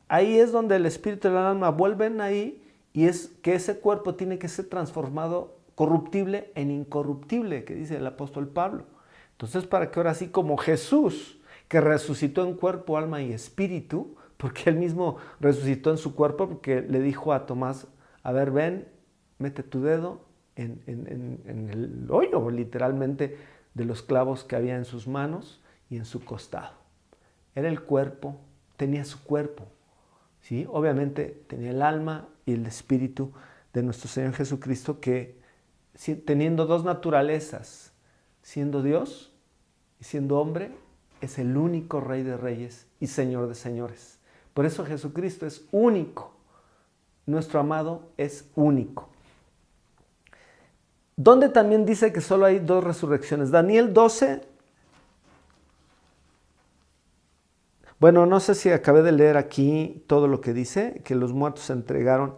S1: ahí es donde el espíritu y el alma vuelven ahí, y es que ese cuerpo tiene que ser transformado corruptible en incorruptible, que dice el apóstol Pablo. Entonces, para que ahora sí, como Jesús, que resucitó en cuerpo, alma y espíritu, porque él mismo resucitó en su cuerpo, porque le dijo a Tomás, a ver, ven, mete tu dedo en el hoyo, literalmente, de los clavos que había en sus manos y en su costado. Era el cuerpo, tenía su cuerpo, ¿sí? Obviamente tenía el alma y el espíritu de nuestro Señor Jesucristo, que teniendo dos naturalezas, siendo Dios y siendo hombre, es el único Rey de Reyes y Señor de Señores. Por eso Jesucristo es único. Nuestro amado es único. ¿Dónde también dice que solo hay dos resurrecciones? Daniel 12. Bueno, no sé si acabé de leer aquí todo lo que dice, que los muertos entregaron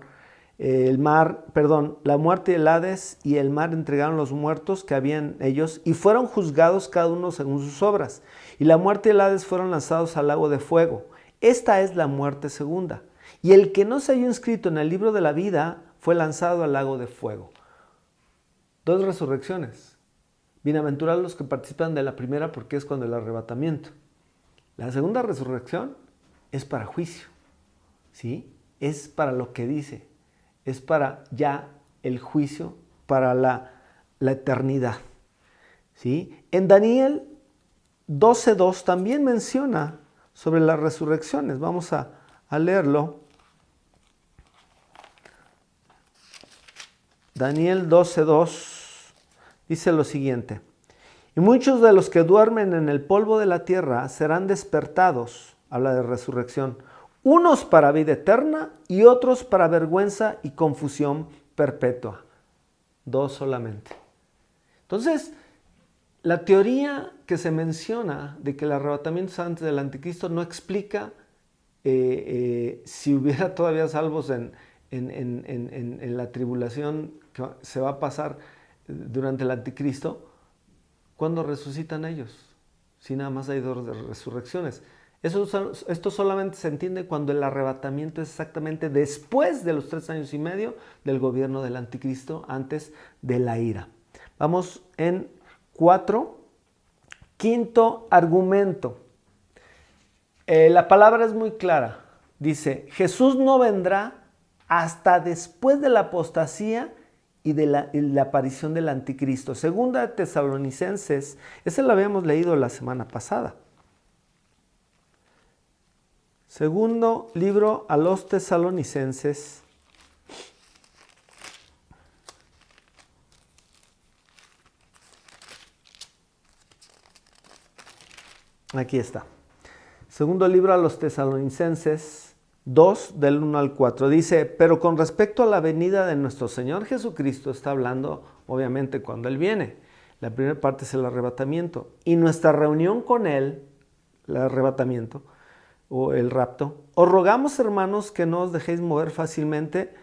S1: la muerte y el Hades y el mar entregaron los muertos que habían ellos y fueron juzgados cada uno según sus obras. Y la muerte y el Hades fueron lanzados al lago de fuego. Esta es la muerte segunda. Y el que no se halló inscrito en el libro de la vida fue lanzado al lago de fuego. Dos resurrecciones. Bienaventurados los que participan de la primera, porque es cuando el arrebatamiento. La segunda resurrección es para juicio, ¿sí? Es para lo que dice, es para ya el juicio, para la eternidad, ¿sí? En Daniel 12:2 también menciona sobre las resurrecciones. Vamos a leerlo. Daniel 12:2 dice lo siguiente: y muchos de los que duermen en el polvo de la tierra serán despertados, habla de resurrección, unos para vida eterna y otros para vergüenza y confusión perpetua. Dos solamente. Entonces, la teoría que se menciona de que el arrebatamiento es antes del anticristo no explica si hubiera todavía salvos en la tribulación que se va a pasar durante el anticristo, ¿cuándo resucitan ellos? Si nada más hay dos resurrecciones. Esto solamente se entiende cuando el arrebatamiento es exactamente después de los 3 años y medio del gobierno del anticristo, antes de la ira. Vamos en 4. Quinto argumento. La palabra es muy clara. Dice, Jesús no vendrá hasta después de la apostasía y de la aparición del anticristo. Segunda de Tesalonicenses, ese lo habíamos leído la semana pasada. Segundo libro a los Tesalonicenses. Aquí está. Segundo libro a los Tesalonicenses 2, del 1 al 4. Dice, pero con respecto a la venida de nuestro Señor Jesucristo, está hablando obviamente cuando Él viene. La primera parte es el arrebatamiento. Y nuestra reunión con Él, el arrebatamiento o el rapto, os rogamos, hermanos, que no os dejéis mover fácilmente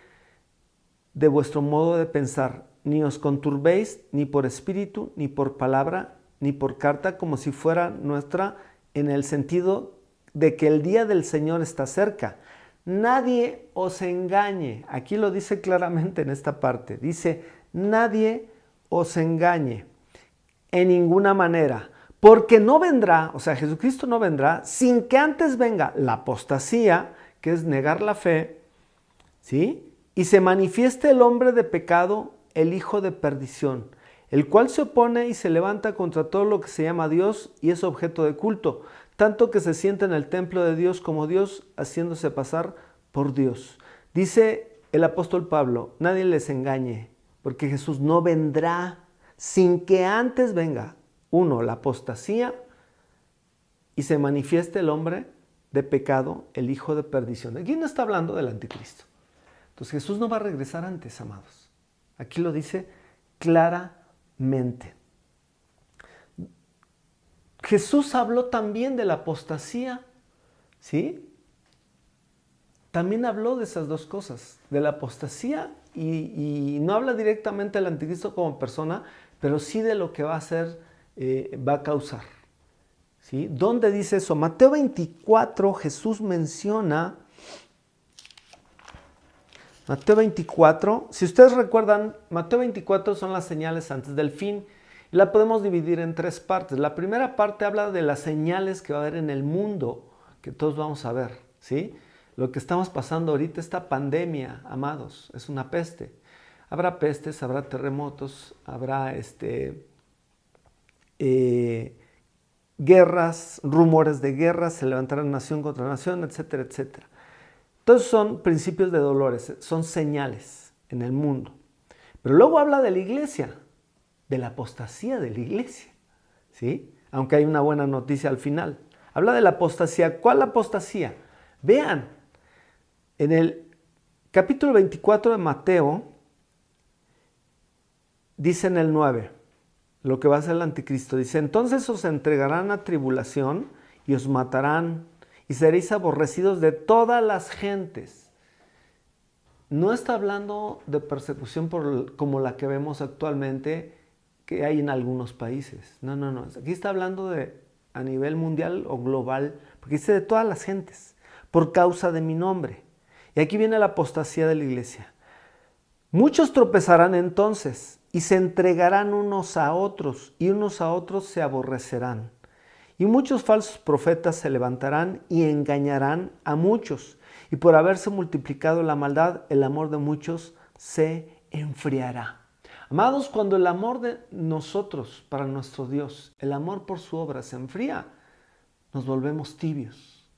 S1: de vuestro modo de pensar, ni os conturbéis ni por espíritu, ni por palabra, ni por carta, como si fuera nuestra, en el sentido de que el día del Señor está cerca. Nadie os engañe. Aquí lo dice claramente en esta parte. Dice, nadie os engañe en ninguna manera, Porque no vendrá, o sea, Jesucristo no vendrá sin que antes venga la apostasía, que es negar la fe, ¿sí? Y se manifieste el hombre de pecado, el hijo de perdición, el cual se opone y se levanta contra todo lo que se llama Dios y es objeto de culto, tanto que se sienta en el templo de Dios como Dios, haciéndose pasar por Dios. Dice el apóstol Pablo, nadie les engañe, porque Jesús no vendrá sin que antes venga, uno, la apostasía, y se manifieste el hombre de pecado, el hijo de perdición. Aquí no está hablando del anticristo. Entonces Jesús no va a regresar antes, amados. Aquí lo dice claramente. Jesús habló también de la apostasía, ¿sí? También habló de esas dos cosas, de la apostasía y no habla directamente del anticristo como persona, pero sí de lo que va a hacer, va a causar. ¿Sí? ¿Dónde dice eso? Mateo 24, Jesús menciona, Mateo 24, si ustedes recuerdan, Mateo 24 son las señales antes del fin, y la podemos dividir en tres partes. La primera parte habla de las señales que va a haber en el mundo, que todos vamos a ver, ¿sí? Lo que estamos pasando ahorita, esta pandemia, amados, es una peste. Habrá pestes, habrá terremotos, habrá guerras, rumores de guerras, se levantarán nación contra nación, etcétera, etcétera. Entonces son principios de dolores, son señales en el mundo. Pero luego habla de la iglesia, de la apostasía de la iglesia, ¿sí? Aunque hay una buena noticia al final. Habla de la apostasía. ¿Cuál apostasía? Vean, en el capítulo 24 de Mateo, dice en el 9, lo que va a ser el anticristo. Dice, entonces os entregarán a tribulación y os matarán y seréis aborrecidos de todas las gentes. No está hablando de persecución como la que vemos actualmente que hay en algunos países. No. Aquí está hablando de a nivel mundial o global, porque dice de todas las gentes, por causa de mi nombre. Y aquí viene la apostasía de la iglesia. Muchos tropezarán entonces y se entregarán unos a otros y unos a otros se aborrecerán. Y muchos falsos profetas se levantarán y engañarán a muchos. Y por haberse multiplicado la maldad, el amor de muchos se enfriará. Amados, cuando el amor de nosotros para nuestro Dios, el amor por su obra se enfría, nos volvemos tibios.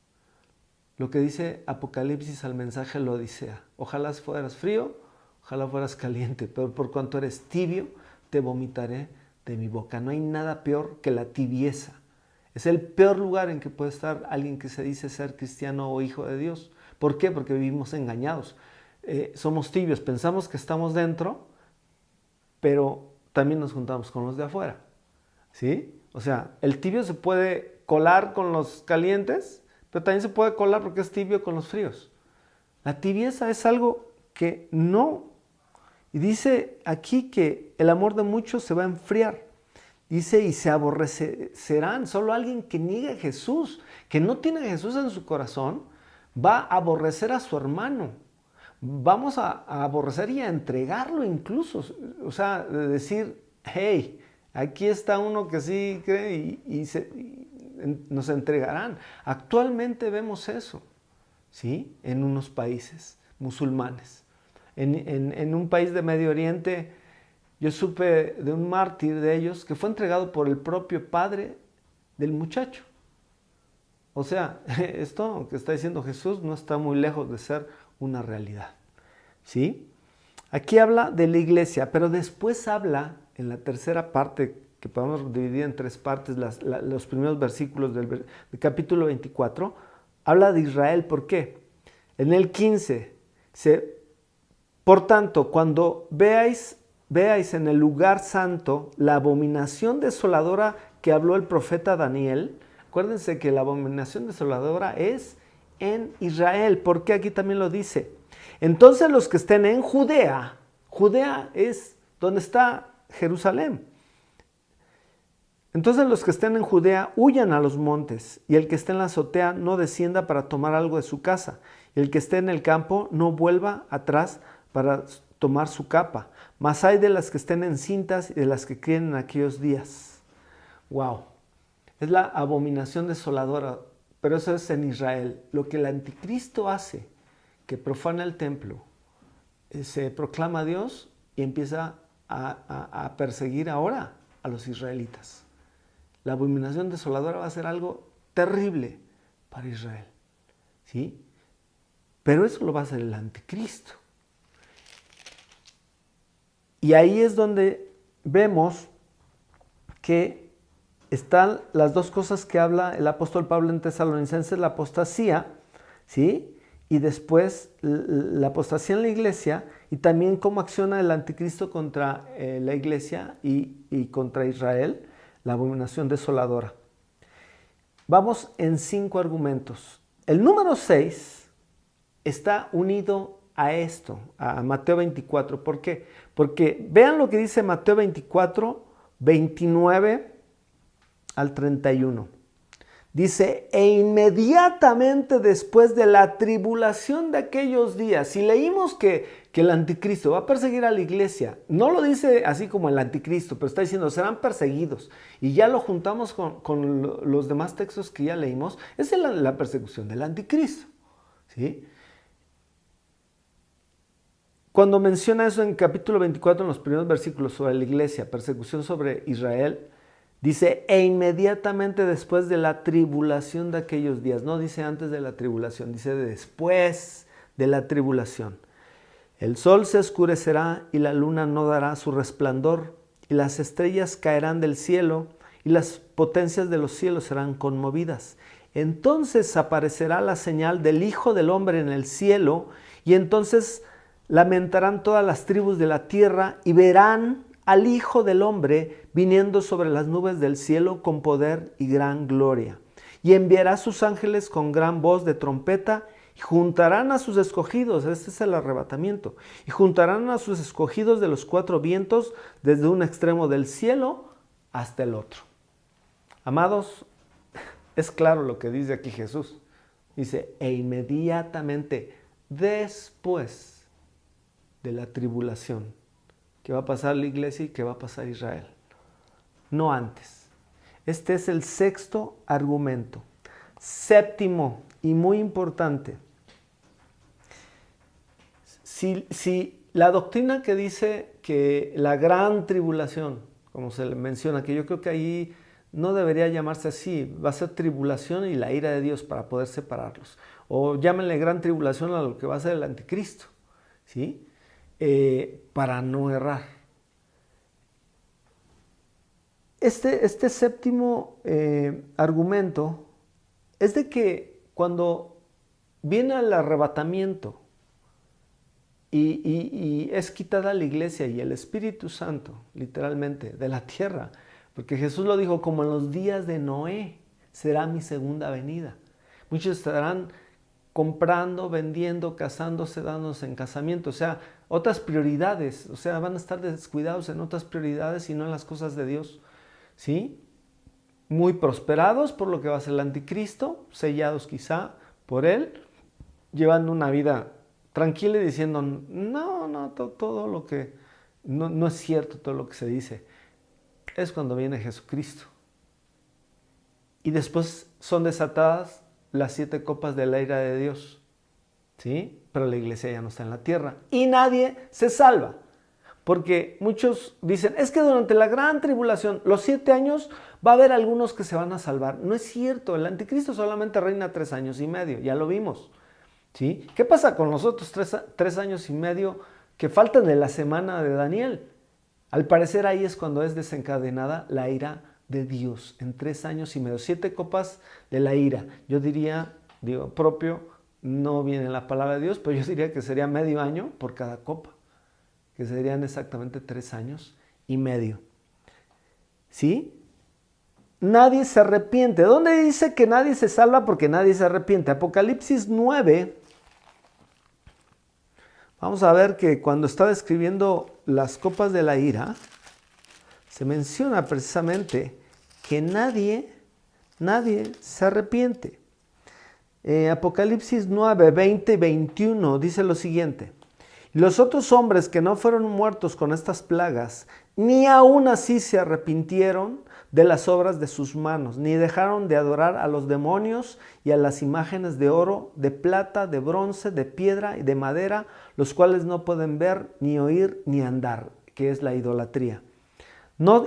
S1: Lo que dice Apocalipsis al mensaje de la Odisea. Ojalá fueras frío, ojalá fueras caliente, pero por cuanto eres tibio, te vomitaré de mi boca. No hay nada peor que la tibieza. Es el peor lugar en que puede estar alguien que se dice ser cristiano o hijo de Dios. ¿Por qué? Porque vivimos engañados. Somos tibios, pensamos que estamos dentro, pero también nos juntamos con los de afuera. ¿Sí? O sea, el tibio se puede colar con los calientes, pero también se puede colar porque es tibio con los fríos. La tibieza es algo que no. Y dice aquí que el amor de muchos se va a enfriar. Dice, y se aborrecerán. Solo alguien que niegue a Jesús, que no tiene a Jesús en su corazón, va a aborrecer a su hermano. Vamos a aborrecer y a entregarlo incluso. O sea, de decir, hey, aquí está uno que sí cree y nos entregarán. Actualmente vemos eso, ¿sí? En unos países musulmanes. En un país de Medio Oriente, yo supe de un mártir de ellos que fue entregado por el propio padre del muchacho. O sea, esto que está diciendo Jesús no está muy lejos de ser una realidad. ¿Sí? Aquí habla de la iglesia, pero después habla en la tercera parte, que podemos dividir en tres partes, los primeros versículos del capítulo 24, habla de Israel. ¿Por qué? En el 15, por tanto, cuando veáis en el lugar santo la abominación desoladora que habló el profeta Daniel. Acuérdense que la abominación desoladora es en Israel, porque aquí también lo dice. Entonces los que estén en Judea, Judea es donde está Jerusalén. Entonces los que estén en Judea huyan a los montes, y el que esté en la azotea no descienda para tomar algo de su casa, y el que esté en el campo no vuelva atrás para tomar su capa. Mas hay de las que estén encintas y de las que críen en aquellos días. Wow. es la abominación desoladora, pero eso es en Israel. Lo que el anticristo hace, que profana el templo, se proclama a Dios y empieza a perseguir ahora a los israelitas. La abominación desoladora va a ser algo terrible para Israel, ¿sí? Pero eso lo va a hacer el anticristo. Y ahí es donde vemos que están las dos cosas que habla el apóstol Pablo en Tesalonicenses, la apostasía, ¿sí? Y después la apostasía en la iglesia, y también cómo acciona el anticristo contra la iglesia y contra Israel, la abominación desoladora. Vamos en 5 argumentos. El número 6 está unido a esto, a Mateo 24. ¿Por qué? Porque vean lo que dice Mateo 24, 29 al 31. Dice, e inmediatamente después de la tribulación de aquellos días, si leímos que el anticristo va a perseguir a la iglesia, no lo dice así como el anticristo, pero está diciendo, serán perseguidos, y ya lo juntamos con los demás textos que ya leímos, esa es la persecución del anticristo, ¿sí? Cuando menciona eso en capítulo 24, en los primeros versículos sobre la iglesia, persecución sobre Israel, dice, e inmediatamente después de la tribulación de aquellos días. No dice antes de la tribulación, dice después de la tribulación. El sol se oscurecerá y la luna no dará su resplandor, y las estrellas caerán del cielo, y las potencias de los cielos serán conmovidas. Entonces aparecerá la señal del Hijo del Hombre en el cielo, y entonces lamentarán todas las tribus de la tierra, y verán al Hijo del Hombre viniendo sobre las nubes del cielo con poder y gran gloria. Y enviará a sus ángeles con gran voz de trompeta, y juntarán a sus escogidos, este es el arrebatamiento, y juntarán a sus escogidos de los 4 vientos, desde un extremo del cielo hasta el otro. Amados, es claro lo que dice aquí Jesús. Dice, e inmediatamente después de la tribulación, que va a pasar la iglesia y que va a pasar Israel. No antes. Este es el 6º argumento. 7º y muy importante. Si la doctrina que dice que la gran tribulación, como se le menciona, que yo creo que ahí no debería llamarse así, va a ser tribulación y la ira de Dios para poder separarlos. O llámenle gran tribulación a lo que va a ser el anticristo, ¿sí? Para no errar. Este 7º argumento es de que cuando viene el arrebatamiento y es quitada la iglesia y el Espíritu Santo, literalmente, de la tierra, porque Jesús lo dijo, como en los días de Noé, será mi segunda venida. Muchos estarán comprando, vendiendo, casándose, dándose en casamiento, o sea, otras prioridades, o sea, van a estar descuidados en otras prioridades y no en las cosas de Dios, ¿sí? Muy prosperados por lo que va a ser el anticristo, sellados quizá por él, llevando una vida tranquila y diciendo, no, todo lo que, no es cierto todo lo que se dice. Es cuando viene Jesucristo. Y después son desatadas las 7 copas de la ira de Dios, ¿sí? Pero la iglesia ya no está en la tierra y nadie se salva. Porque muchos dicen, es que durante la gran tribulación, los 7 años, va a haber algunos que se van a salvar. No es cierto, el anticristo solamente reina 3 años y medio, ya lo vimos, ¿sí? ¿Qué pasa con los otros 3 años y medio que faltan de la semana de Daniel? Al parecer ahí es cuando es desencadenada la ira de Dios, en 3 años y medio, 7 copas de la ira. Yo diría, propio, no viene la palabra de Dios, pero yo diría que sería medio año por cada copa, que serían exactamente 3 años y medio. ¿Sí? Nadie se arrepiente. ¿Dónde dice que nadie se salva porque nadie se arrepiente? Apocalipsis 9. Vamos a ver que cuando está describiendo las copas de la ira, se menciona precisamente que nadie se arrepiente. Apocalipsis 9, 20 y 21 dice lo siguiente. Y los otros hombres que no fueron muertos con estas plagas, ni aún así se arrepintieron de las obras de sus manos, ni dejaron de adorar a los demonios y a las imágenes de oro, de plata, de bronce, de piedra y de madera, los cuales no pueden ver, ni oír, ni andar, que es la idolatría.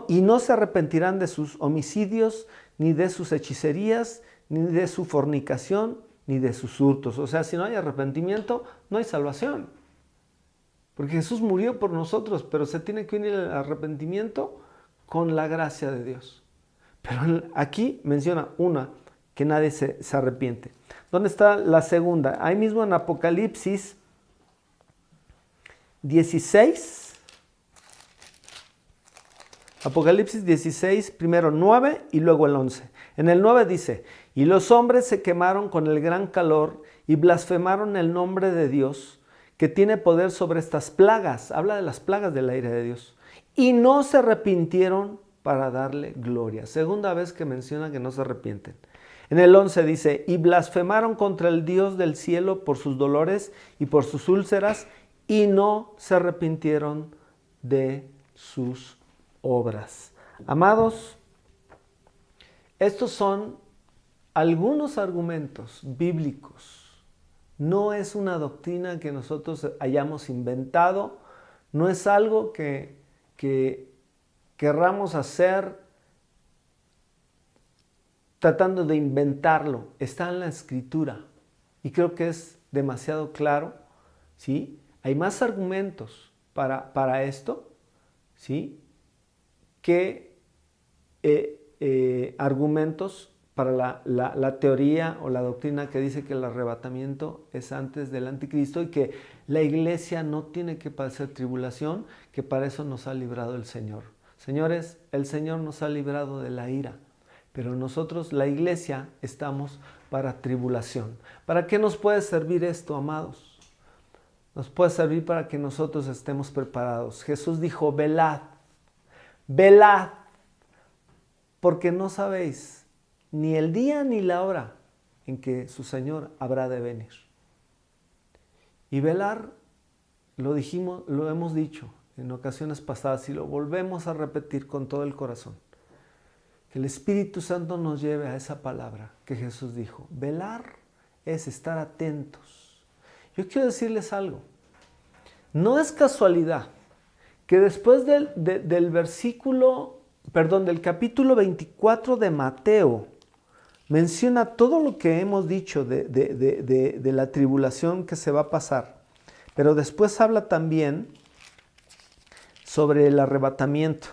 S1: Y no se arrepentirán de sus homicidios, ni de sus hechicerías, ni de su fornicación, ni de sus hurtos. O sea, si no hay arrepentimiento, no hay salvación. Porque Jesús murió por nosotros, pero se tiene que unir el arrepentimiento con la gracia de Dios. Pero aquí menciona una, que nadie se arrepiente. ¿Dónde está la segunda? Ahí mismo en Apocalipsis 16. Apocalipsis 16, primero 9 y luego el 11. En el 9 dice, y los hombres se quemaron con el gran calor y blasfemaron el nombre de Dios, que tiene poder sobre estas plagas. Habla de las plagas de la ira de Dios. Y no se arrepintieron para darle gloria. Segunda vez que menciona que no se arrepienten. En el 11 dice, y blasfemaron contra el Dios del cielo por sus dolores y por sus úlceras, y no se arrepintieron de sus obras. Amados, estos son algunos argumentos bíblicos. No es una doctrina que nosotros hayamos inventado, no es algo que querramos hacer tratando de inventarlo. Está en la Escritura y creo que es demasiado claro, ¿sí? Hay más argumentos para esto, ¿sí? Que argumentos para la teoría o la doctrina que dice que el arrebatamiento es antes del anticristo y que la iglesia no tiene que padecer tribulación, que para eso nos ha librado el Señor. Señores, el Señor nos ha librado de la ira, pero nosotros, la iglesia, estamos para tribulación. ¿Para qué nos puede servir esto, amados? Nos puede servir para que nosotros estemos preparados. Jesús dijo, velad, velad, porque no sabéis ni el día ni la hora en que su Señor habrá de venir. Y velar, lo hemos dicho en ocasiones pasadas y lo volvemos a repetir con todo el corazón. Que el Espíritu Santo nos lleve a esa palabra que Jesús dijo. Velar es estar atentos. Yo quiero decirles algo. No es casualidad que después del capítulo 24 de Mateo, menciona todo lo que hemos dicho de la tribulación que se va a pasar. Pero después habla también sobre el arrebatamiento.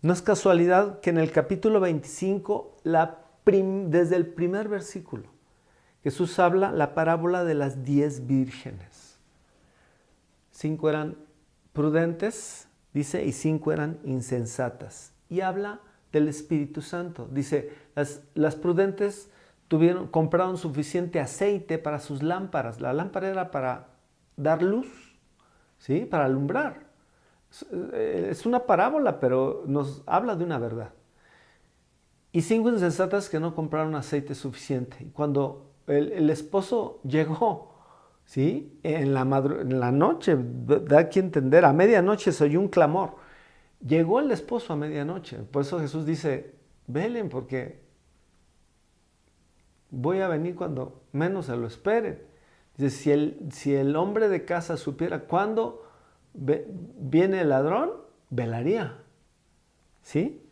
S1: No es casualidad que en el capítulo 25, desde el primer versículo, Jesús habla la parábola de las 10 vírgenes. 5 eran prudentes, dice, y 5 eran insensatas. Y habla del Espíritu Santo. Dice, las prudentes compraron suficiente aceite para sus lámparas. La lámpara era para dar luz, ¿sí? Para alumbrar. Es una parábola, pero nos habla de una verdad. Y 5 insensatas que no compraron aceite suficiente. Y cuando el esposo llegó, ¿sí? En la noche, da que entender, a medianoche se oyó un clamor. Llegó el esposo a medianoche. Por eso Jesús dice, velen porque voy a venir cuando menos se lo esperen. Dice, si el hombre de casa supiera cuándo viene el ladrón, velaría. ¿Sí?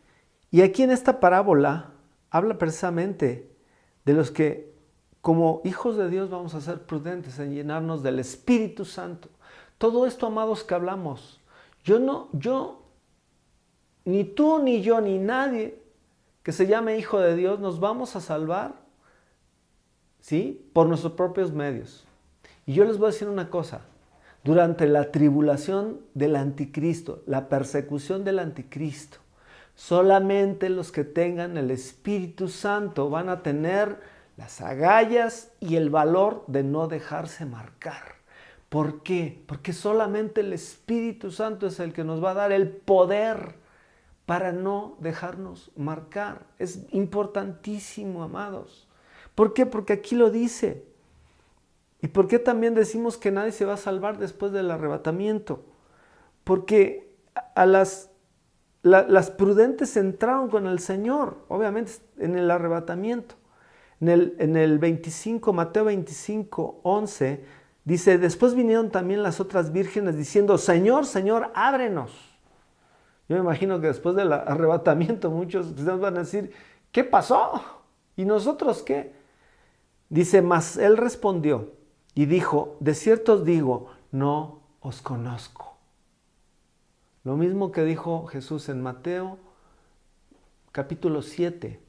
S1: Y aquí en esta parábola habla precisamente de los que como hijos de Dios vamos a ser prudentes en llenarnos del Espíritu Santo. Todo esto, amados, que hablamos, ni tú, ni yo, ni nadie que se llame hijo de Dios nos vamos a salvar, ¿sí? Por nuestros propios medios. Y yo les voy a decir una cosa. Durante la tribulación del anticristo, la persecución del anticristo, solamente los que tengan el Espíritu Santo van a tener las agallas y el valor de no dejarse marcar. ¿Por qué? Porque solamente el Espíritu Santo es el que nos va a dar el poder para no dejarnos marcar. Es importantísimo, amados. ¿Por qué? Porque aquí lo dice. ¿Y por qué también decimos que nadie se va a salvar después del arrebatamiento? Porque las prudentes entraron con el Señor, obviamente en el arrebatamiento. En el 25, Mateo 25, 11, dice, después vinieron también las otras vírgenes diciendo, Señor, Señor, ábrenos. Yo me imagino que después del arrebatamiento muchos cristianos van a decir, ¿qué pasó? ¿Y nosotros qué? Dice, mas él respondió y dijo, de cierto os digo, no os conozco. Lo mismo que dijo Jesús en Mateo capítulo 7,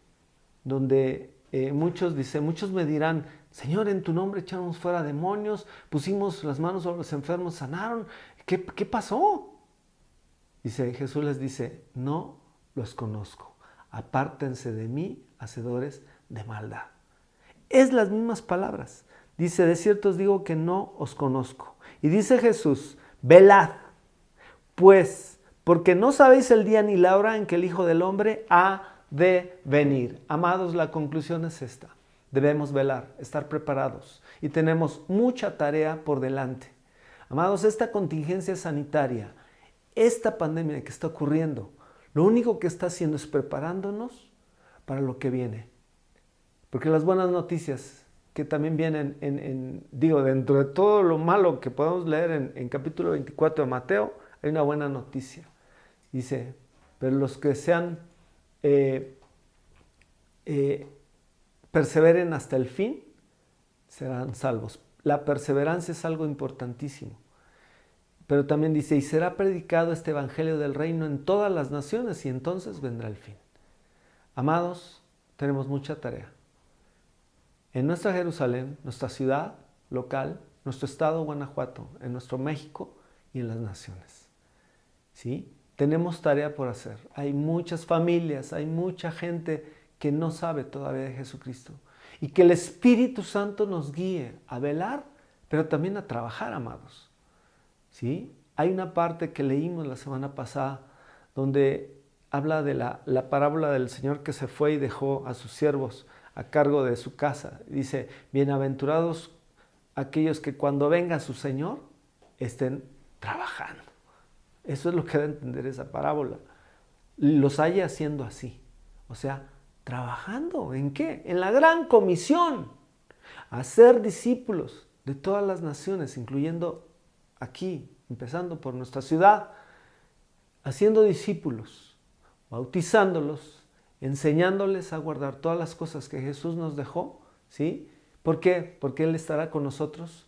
S1: donde muchos me dirán, Señor, en tu nombre echamos fuera demonios, pusimos las manos sobre los enfermos, sanaron. ¿Qué pasó? Jesús les dice, no los conozco, apártense de mí, hacedores de maldad. Es las mismas palabras. Dice, de cierto os digo que no os conozco. Y dice Jesús, velad, pues, porque no sabéis el día ni la hora en que el Hijo del Hombre ha de venir. Amados, la conclusión es esta. Debemos velar, estar preparados y tenemos mucha tarea por delante. Amados, esta contingencia sanitaria, esta pandemia que está ocurriendo, lo único que está haciendo es preparándonos para lo que viene. Porque las buenas noticias que también vienen, dentro de todo lo malo que podemos leer en capítulo 24 de Mateo, hay una buena noticia. Dice, pero los que perseveren hasta el fin, serán salvos. La perseverancia es algo importantísimo. Pero también dice, y será predicado este evangelio del reino en todas las naciones y entonces vendrá el fin. Amados, tenemos mucha tarea. En nuestra Jerusalén, nuestra ciudad local, nuestro estado Guanajuato, en nuestro México y en las naciones. ¿Sí? Tenemos tarea por hacer. Hay muchas familias, hay mucha gente que no sabe todavía de Jesucristo. Y que el Espíritu Santo nos guíe a velar, pero también a trabajar, amados. ¿Sí? Hay una parte que leímos la semana pasada donde habla de la parábola del Señor que se fue y dejó a sus siervos a cargo de su casa. Dice, bienaventurados aquellos que cuando venga su Señor estén trabajando. Eso es lo que da a entender esa parábola. Los haya haciendo así. O sea, trabajando. ¿En qué? En la gran comisión. Hacer discípulos de todas las naciones, incluyendo aquí, empezando por nuestra ciudad, haciendo discípulos, bautizándolos, enseñándoles a guardar todas las cosas que Jesús nos dejó, ¿sí? ¿Por qué? Porque Él estará con nosotros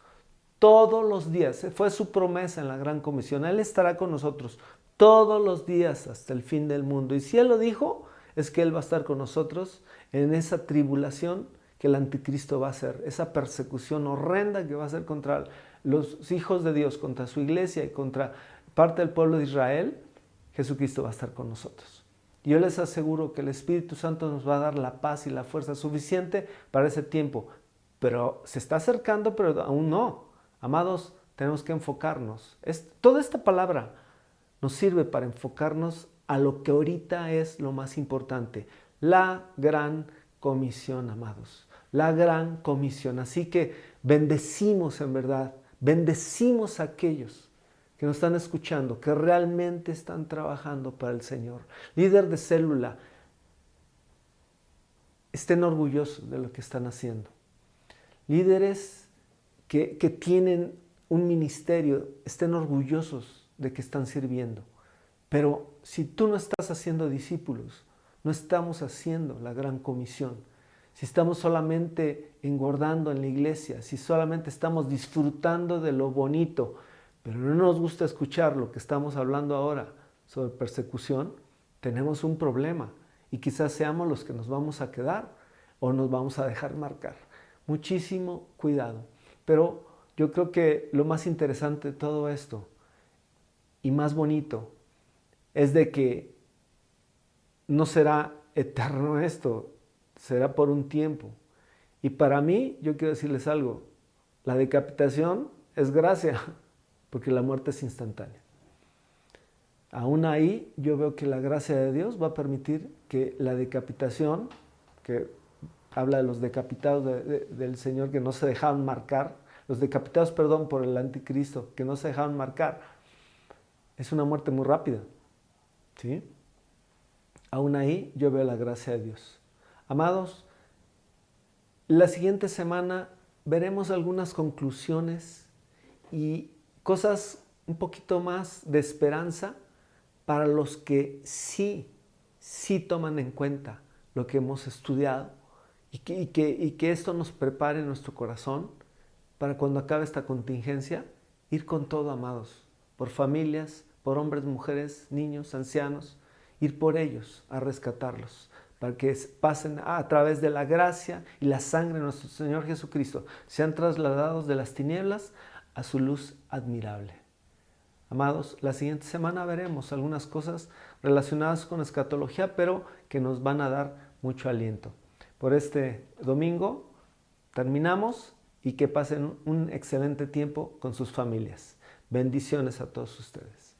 S1: todos los días. Fue su promesa en la gran comisión. Él estará con nosotros todos los días hasta el fin del mundo. Y si Él lo dijo, es que Él va a estar con nosotros en esa tribulación que el anticristo va a hacer, esa persecución horrenda que va a hacer contra los hijos de Dios, contra su iglesia y contra parte del pueblo de Israel. Jesucristo va a estar con nosotros. Yo les aseguro que el Espíritu Santo nos va a dar la paz y la fuerza suficiente para ese tiempo. Pero se está acercando, pero aún no. Amados, tenemos que enfocarnos. Toda esta palabra nos sirve para enfocarnos a lo que ahorita es lo más importante. La gran comisión, amados. La gran comisión. Así que bendecimos en verdad. Bendecimos a aquellos que nos están escuchando, que realmente están trabajando para el Señor. Líder de célula, estén orgullosos de lo que están haciendo. Líderes que tienen un ministerio, estén orgullosos de que están sirviendo. Pero si tú no estás haciendo discípulos, no estamos haciendo la gran comisión. Si estamos solamente engordando en la iglesia, si solamente estamos disfrutando de lo bonito, pero no nos gusta escuchar lo que estamos hablando ahora sobre persecución, tenemos un problema y quizás seamos los que nos vamos a quedar o nos vamos a dejar marcar. Muchísimo cuidado. Pero yo creo que lo más interesante de todo esto y más bonito es de que no será eterno esto, será por un tiempo. Y para mí, yo quiero decirles algo, la decapitación es gracia, porque la muerte es instantánea. Aún ahí yo veo que la gracia de Dios va a permitir que la decapitación, que habla de los decapitados del Señor que no se dejaban marcar, los decapitados, perdón, por el anticristo, que no se dejaron marcar. Es una muerte muy rápida, ¿sí? Aún ahí yo veo la gracia de Dios. Amados, la siguiente semana veremos algunas conclusiones y cosas un poquito más de esperanza para los que sí toman en cuenta lo que hemos estudiado y que esto nos prepare nuestro corazón para cuando acabe esta contingencia, ir con todo, amados, por familias, por hombres, mujeres, niños, ancianos, ir por ellos a rescatarlos, para que pasen a través de la gracia y la sangre de nuestro Señor Jesucristo, sean trasladados de las tinieblas a su luz admirable. Amados, la siguiente semana veremos algunas cosas relacionadas con escatología, pero que nos van a dar mucho aliento. Por este domingo terminamos y que pasen un excelente tiempo con sus familias. Bendiciones a todos ustedes.